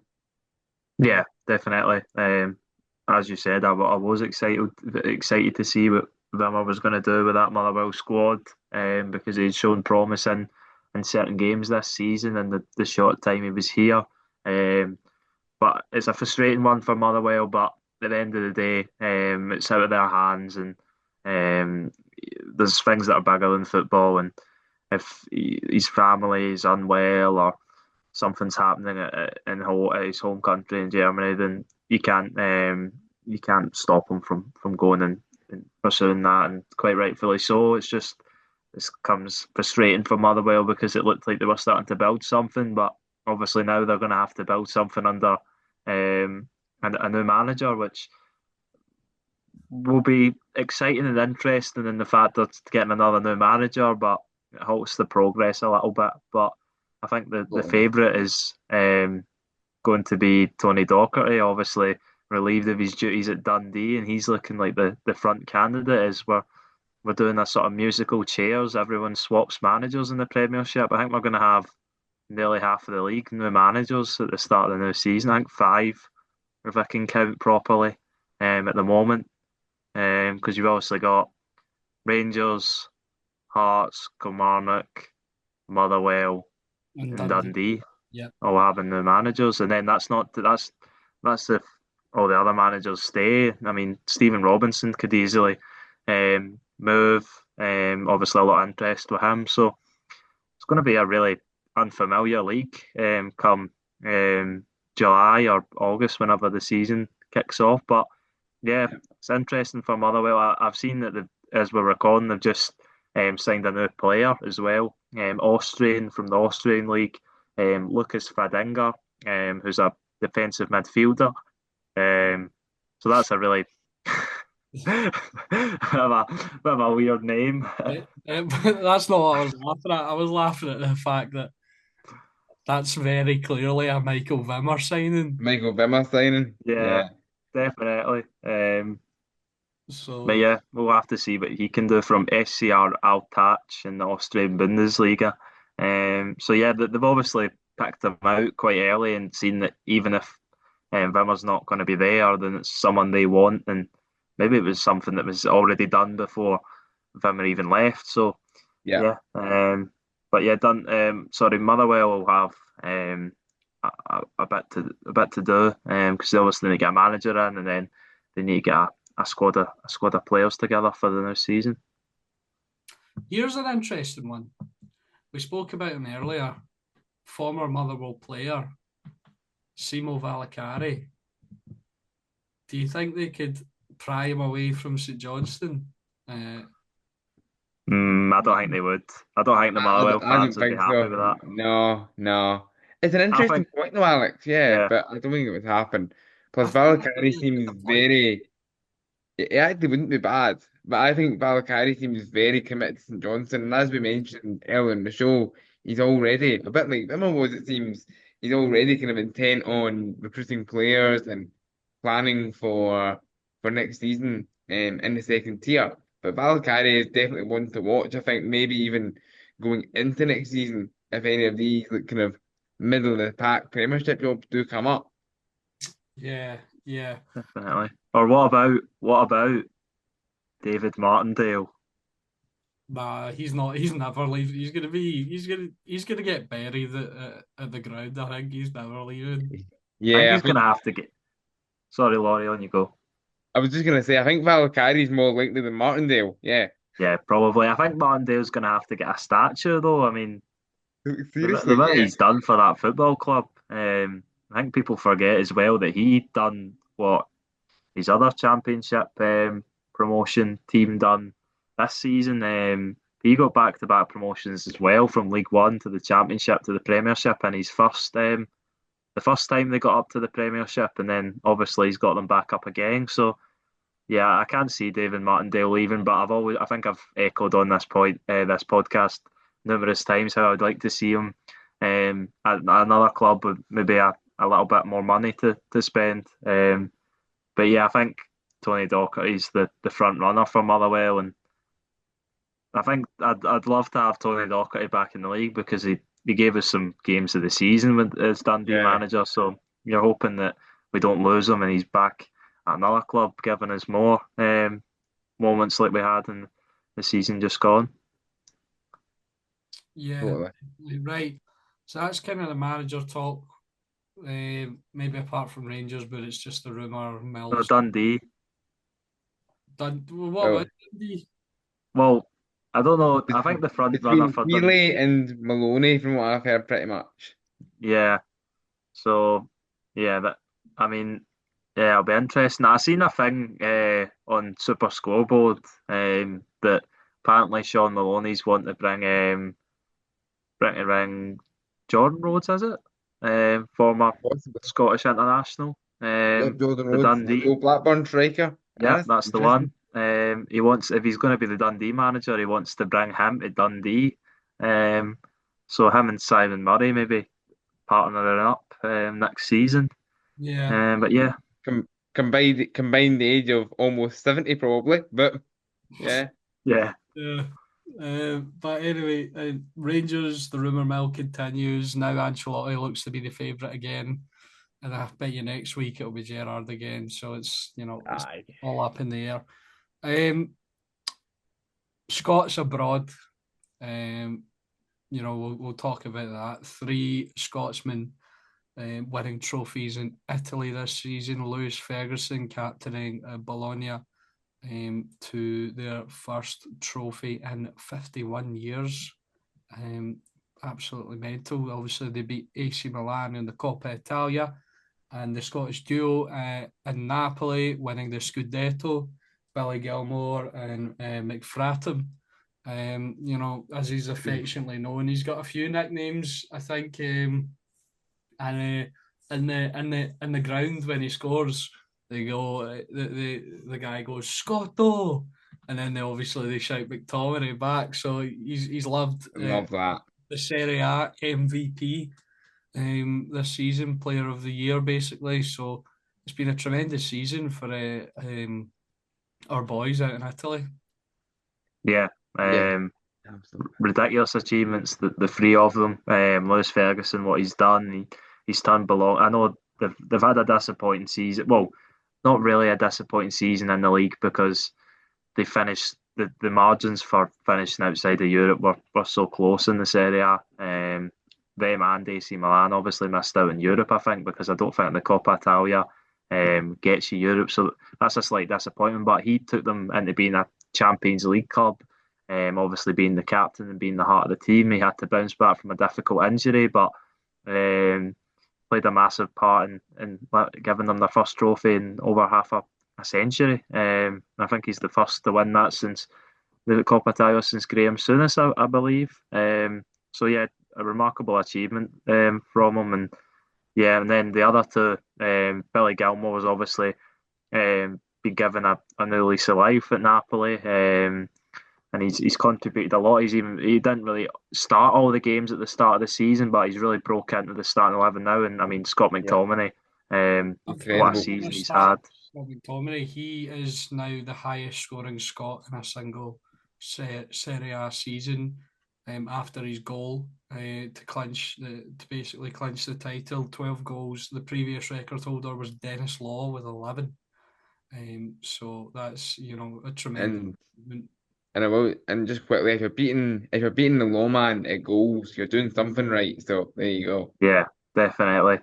Yeah, definitely. As you said, I was excited to see what Vimmer was going to do with that Motherwell squad, because he'd shown promise in certain games this season and the short time he was here. But it's a frustrating one for Motherwell. But at the end of the day, it's out of their hands, and there's things that are bigger than football. And if his family is unwell or something's happening at his home country in Germany, then you can't stop him from going and pursuing that, and quite rightfully so. It's just this comes frustrating for Motherwell because it looked like they were starting to build something, but obviously now they're going to have to build something under a new manager, which will be exciting and interesting in the fact that it's getting another new manager, but it halts the progress a little bit. But I think the Totally. favourite is going to be Tony Docherty, obviously relieved of his duties at Dundee, and he's looking like the front candidate as we're doing a sort of musical chairs. Everyone swaps managers in the Premiership. I think we're going to have nearly half of the league new managers at the start of the new season. I think five, if I can count properly, at the moment. Because you've obviously got Rangers, Hearts, Kilmarnock, Motherwell, and and Dundee, Dundee yeah. all having new managers, and then that's not that's the all the other managers stay. I mean, Stephen Robinson could easily move. Obviously, a lot of interest with him. So it's going to be a really unfamiliar league come July or August, whenever the season kicks off. But yeah, it's interesting for Motherwell. I've seen that as we're recording, they've just signed a new player as well, Austrian from the Austrian league, Lucas Fadinger, who's a defensive midfielder. So that's a really bit of a weird name. That's not what I was laughing at. I was laughing at the fact that that's very clearly a Michael Vimmer signing. Michael Vimmer signing. Yeah, Yeah. definitely. But So yeah, we'll have to see what he can do from SCR Altach in the Austrian Bundesliga. So yeah, they've obviously picked him out quite early and seen that even if Vimmer's not going to be there, then it's someone they want, and maybe it was something that was already done before Vimmer even left. So Yeah. yeah, but yeah, done. Sorry, Motherwell will have a bit to do because they obviously need to get a manager in, and then they need to get a squad of players together for the new season. here's an interesting one. We spoke about him earlier. Former Motherwell player, Simo Valakari. Do you think they could pry him away from St Johnstone? I don't think they would. I don't think the Motherwell I fans don't would be think happy so. with that. No, no. It's an I interesting think, point though, Alex. Yeah, yeah, but I don't think it would happen. I Plus, think that's a Valkyrie really seems fair point. very. It actually wouldn't be bad, but I think Valkyrie seems very committed to St Johnson, and as we mentioned earlier in the show, he's already a bit like Wimmer was. It seems he's already kind of intent on recruiting players and planning for next season in the second tier. But Valkyrie is definitely one to watch. I think maybe even going into next season, if any of these like kind of middle of the pack Premiership jobs do come up. Yeah, yeah. definitely. Or what about David Martindale? Nah, he's not. He's never leaving. He's gonna be. He's gonna get buried at the ground. I think he's never leaving. I think Yeah, I he's think gonna have to get. Sorry, Laurie, on you go. I was just gonna say I think Valkyrie's more likely than Martindale. Yeah. Yeah, probably. I think Martindale's gonna have to get a statue though. I mean, the Seriously, bit yeah. he's done for that football club. I think people forget as well that he done what his other championship promotion team done this season. He got back-to-back promotions as well, from League One to the Championship to the Premiership, and his the first time they got up to the Premiership, and then obviously he's got them back up again. So yeah, I can't see David Martindale leaving, but I think I've echoed on this point, this podcast numerous times how I'd like to see him at another club with maybe a little bit more money to spend. But yeah, I think Tony Docherty's the front runner for Motherwell, and I think I'd love to have Tony Docherty back in the league because he gave us some games of the season as Dundee Yeah. manager. So you're hoping that we don't lose him and he's back at another club, giving us more moments like we had in the season just gone. Yeah, Totally. right. So that's kind of the manager talk. Maybe apart from Rangers, but it's just the rumor So mills. Dundee, What Oh, about Dundee? well, I don't know. I think between the front runner between for Dundee, Healy and Maloney, from what I've heard, pretty much. yeah. So yeah, I mean, yeah, it'll be interesting. I seen a thing on Super Scoreboard that apparently Sean Maloney's want to bring Jordan Rhodes, is it? Former Possibly. Scottish international. Jordan The Rhodes, the Dundee. old Blackburn striker. Yeah, That's that's the interesting. one. He wants, if he's going to be the Dundee manager, he wants to bring him to Dundee. Um, so him and Simon Murray maybe partnering up next season. Yeah, But yeah, Combined the age of almost 70 probably, but yeah. yeah, yeah. But anyway, Rangers, the rumour mill continues. Now Ancelotti looks to be the favourite again. And I bet you next week it'll be Gerrard again. So it's Aye. all up in the air. Scots abroad. We'll talk about that. 3 Scotsmen winning trophies in Italy this season. Lewis Ferguson captaining Bologna to their first trophy in 51 years. Absolutely mental. Obviously, they beat AC Milan in the Coppa Italia, and the Scottish duo in Napoli winning the Scudetto, Billy Gilmore and McFratton. As he's affectionately known, he's got a few nicknames, I think. And in the ground when he scores, they go the guy goes Scotto, and then they shout McTominay back. So he's loved Love that. the Serie A MVP this season, Player of the Year basically. So it's been a tremendous season for our boys out in Italy. Yeah, Yeah, absolutely. ridiculous achievements. The three of them. Lewis Ferguson, what he's done, he's turned belong. I know they've had a disappointing season. Well, not really a disappointing season in the league because they finished the margins for finishing outside of Europe were so close in the Serie A. Them and AC Milan obviously missed out in Europe, I think, because I don't think the Coppa Italia gets you Europe. So that's a slight disappointment. But he took them into being a Champions League club. Obviously, being the captain and being the heart of the team, he had to bounce back from a difficult injury, but played a massive part in giving them their first trophy in over half a century. I think he's the first to win that since the Coppa Italia since Graham Souness, I believe. So yeah, a remarkable achievement from him, and yeah, and then the other two, Billy Gilmore was obviously been given a new lease of life at Napoli. And he's contributed a lot. He didn't really start all the games at the start of the season, but he's really broke into the starting 11 now. And I mean, Scott McTominay, what a season he's had. Scott McTominay, he is now the highest scoring Scot in a single Serie A season. After his goal to basically clinch the title, 12 goals. The previous record holder was Dennis Law with 11. So that's a tremendous achievement. And just quickly, if you're beating the low man at goals, you're doing something right. So there you go. Yeah, definitely.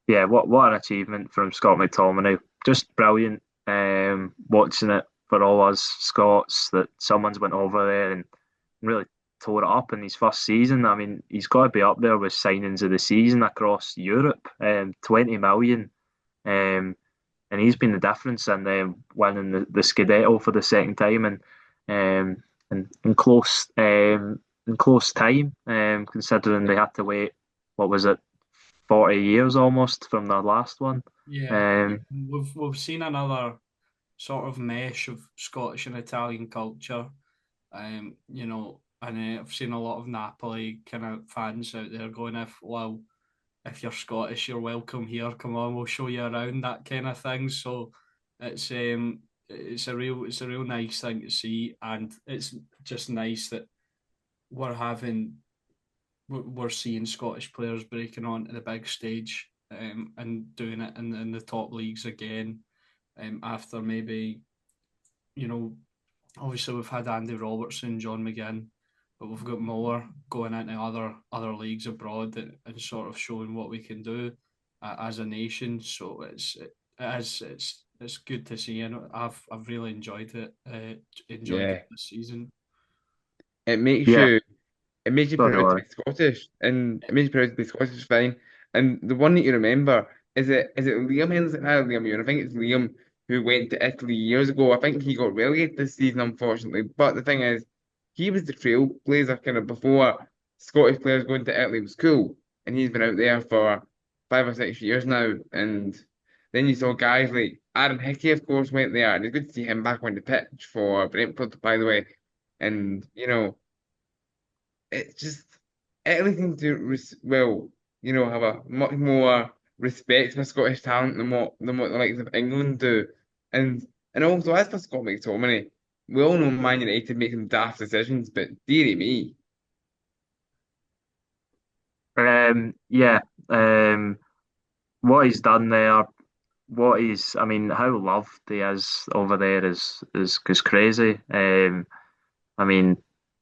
Yeah, what an achievement from Scott McTominay. Just brilliant. Watching it for all us Scots that someone's went over there and really tore it up in his first season. I mean, he's got to be up there with signings of the season across Europe. 20 million. And he's been the difference in winning the Scudetto for the second time in close time, considering they had to wait, what was it, 40 years almost from their last one. Yeah, we've seen another sort of mesh of Scottish and Italian culture. And I've seen a lot of Napoli kind of fans out there going, if you're Scottish, you're welcome here. Come on, we'll show you around, that kind of thing. So it's a real nice thing to see, and it's just nice that we're seeing Scottish players breaking onto the big stage and doing it in the top leagues again. After maybe, obviously we've had Andy Robertson, John McGinn, but we've got more going into other leagues abroad and sort of showing what we can do as a nation. So it's good to see, and I've really enjoyed it. It this season. It makes Yeah. you it makes you Sorry, proud to Laurie. be Scottish, and it makes you proud to be Scottish, fine. And the one that you remember is it Liam Henderson? Liam, I think it's Liam who went to Italy years ago. I think he got relegated this season, unfortunately. But the thing is, he was the trailblazer kind of before Scottish players going to Italy was cool, and he's been out there for 5 or 6 years now. And then you saw guys like Aaron Hickey, of course, went there, and it's good to see him back on the pitch for Brentford, by the way. And it's just everything to have a much more respect for Scottish talent than what the likes of England do, and also as for Scott McTominay, we all know Man United make some daft decisions, but dearie me, Yeah. What he's done there, I mean, how loved he is over there is crazy. I mean,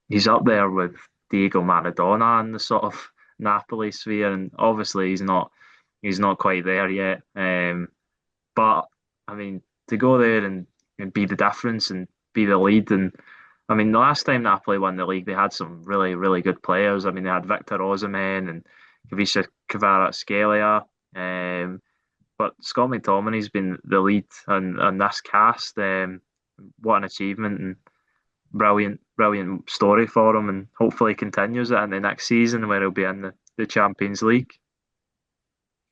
he's up there with Diego Maradona and the sort of Napoli sphere, and obviously he's not quite there yet. But I mean, to go there and be the difference and be the lead, and I mean, the last time Napoli won the league, they had some really, really good players. I mean, they had Victor Osimhen and Kavisha Kvaratskhelia. But Scott McTominay's been the lead on this cast. What an achievement and brilliant, brilliant story for him, and hopefully continues it in the next season where he'll be in the Champions League.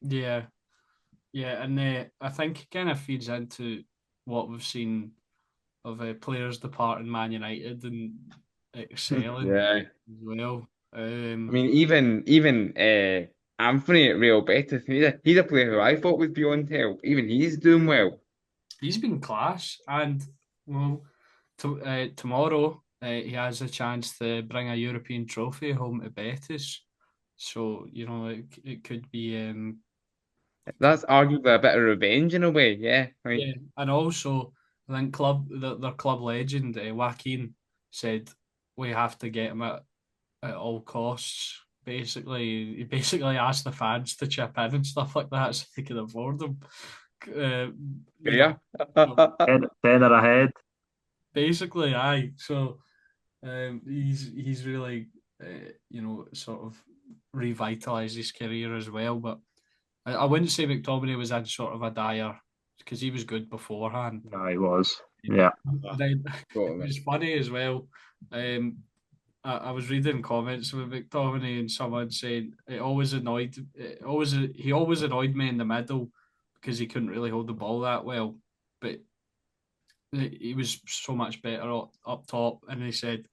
Yeah, yeah, and I think it kind of feeds into what we've seen of players departing Man United and excelling Yeah. as well. I mean, even Anthony at Real Betis, he's a player who I thought was beyond help. Even he's doing well. He's been class, and well, tomorrow he has a chance to bring a European trophy home to Betis. So it could be That's arguably a bit of revenge in a way. Yeah, yeah, and also I think their club legend Joaquin said we have to get him at all costs. Basically, he basically asked the fans to chip in and stuff like that so they could afford him. Uh, you know, yeah. so Tenner ahead. basically, aye. So he's really sort of revitalised his career as well. But I wouldn't say McTominay was in sort of a dire because he was good beforehand. No, he was. Yeah. Then it Totally. was funny as well. I was reading comments with McTominay and someone saying he always annoyed me in the middle because he couldn't really hold the ball that well, but he was so much better up top. And he said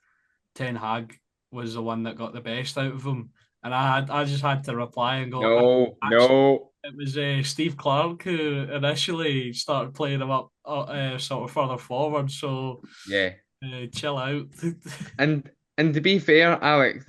Ten Hag was the one that got the best out of him, and I just had to reply and go, No, actually, no. it was Steve Clark who initially started playing him up sort of further forward. So Yeah. chill out. And and to be fair, Alex,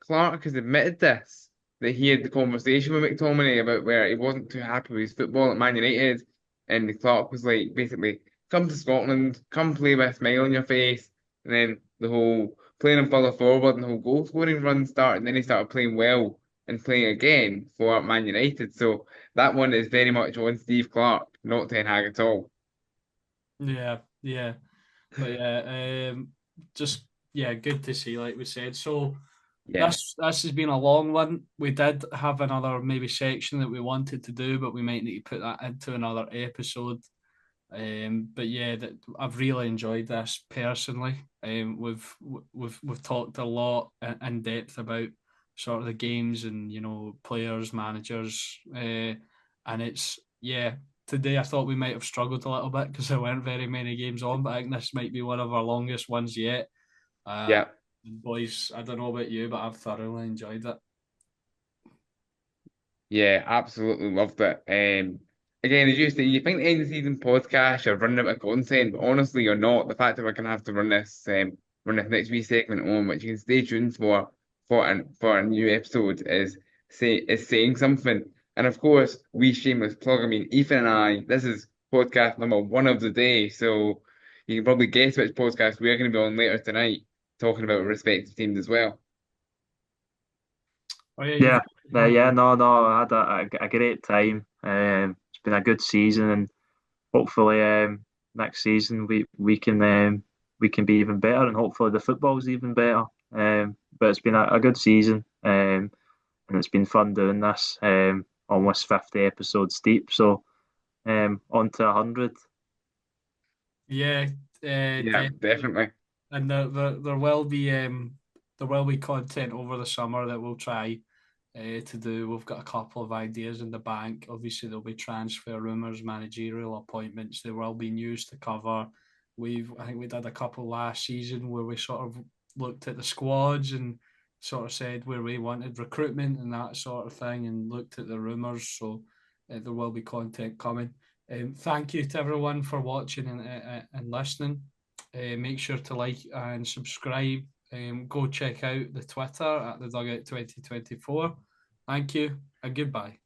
Clark has admitted this, that he had the conversation with McTominay about where he wasn't too happy with his football at Man United, and Clark was like, basically, come to Scotland, come play with a smile on your face, and then the whole playing him further forward and the whole goal scoring run started, and then he started playing well and playing again for Man United. So that one is very much on Steve Clark, not Ten Hag at all. Yeah, yeah. But yeah, just yeah, good to see, like we said. So Yeah, this has been a long one. We did have another maybe section that we wanted to do, but we might need to put that into another episode. But yeah, I've really enjoyed this personally. We've talked a lot in depth about sort of the games and players, managers, and it's yeah. Today I thought we might have struggled a little bit because there weren't very many games on, but I think this might be one of our longest ones yet. Uh, yeah. boys, I don't know about you, but I've thoroughly enjoyed it. Yeah, absolutely loved it. Again, as you say, you think the end of the season podcast, you're running out of content, but honestly, you're not. The fact that we're gonna have to run this next wee segment on, which you can stay tuned for a new episode, is saying something. And of course, we shameless plug. I mean, Ethan and I, this is podcast number one of the day, so you can probably guess which podcast we're going to be on later tonight, talking about respective teams as well. Oh yeah, Yeah. Yeah. No. I had a great time. It's been a good season, and hopefully, next season we can be even better, and hopefully the football's even better. But it's been a good season, and it's been fun doing this. Almost 50 episodes deep, so on to 100. yeah, Yeah, definitely. and there will be content over the summer that we'll try to do. We've got a couple of ideas in the bank. Obviously, there'll be transfer rumours, managerial appointments. There will be news to cover. I think we did a couple last season where we sort of looked at the squads and sort of said where we wanted recruitment and that sort of thing, and looked at the rumours. So there will be content coming. Thank you to everyone for watching and listening. Make sure to like and subscribe. Go check out the Twitter at the Dugout 2024. Thank you and goodbye.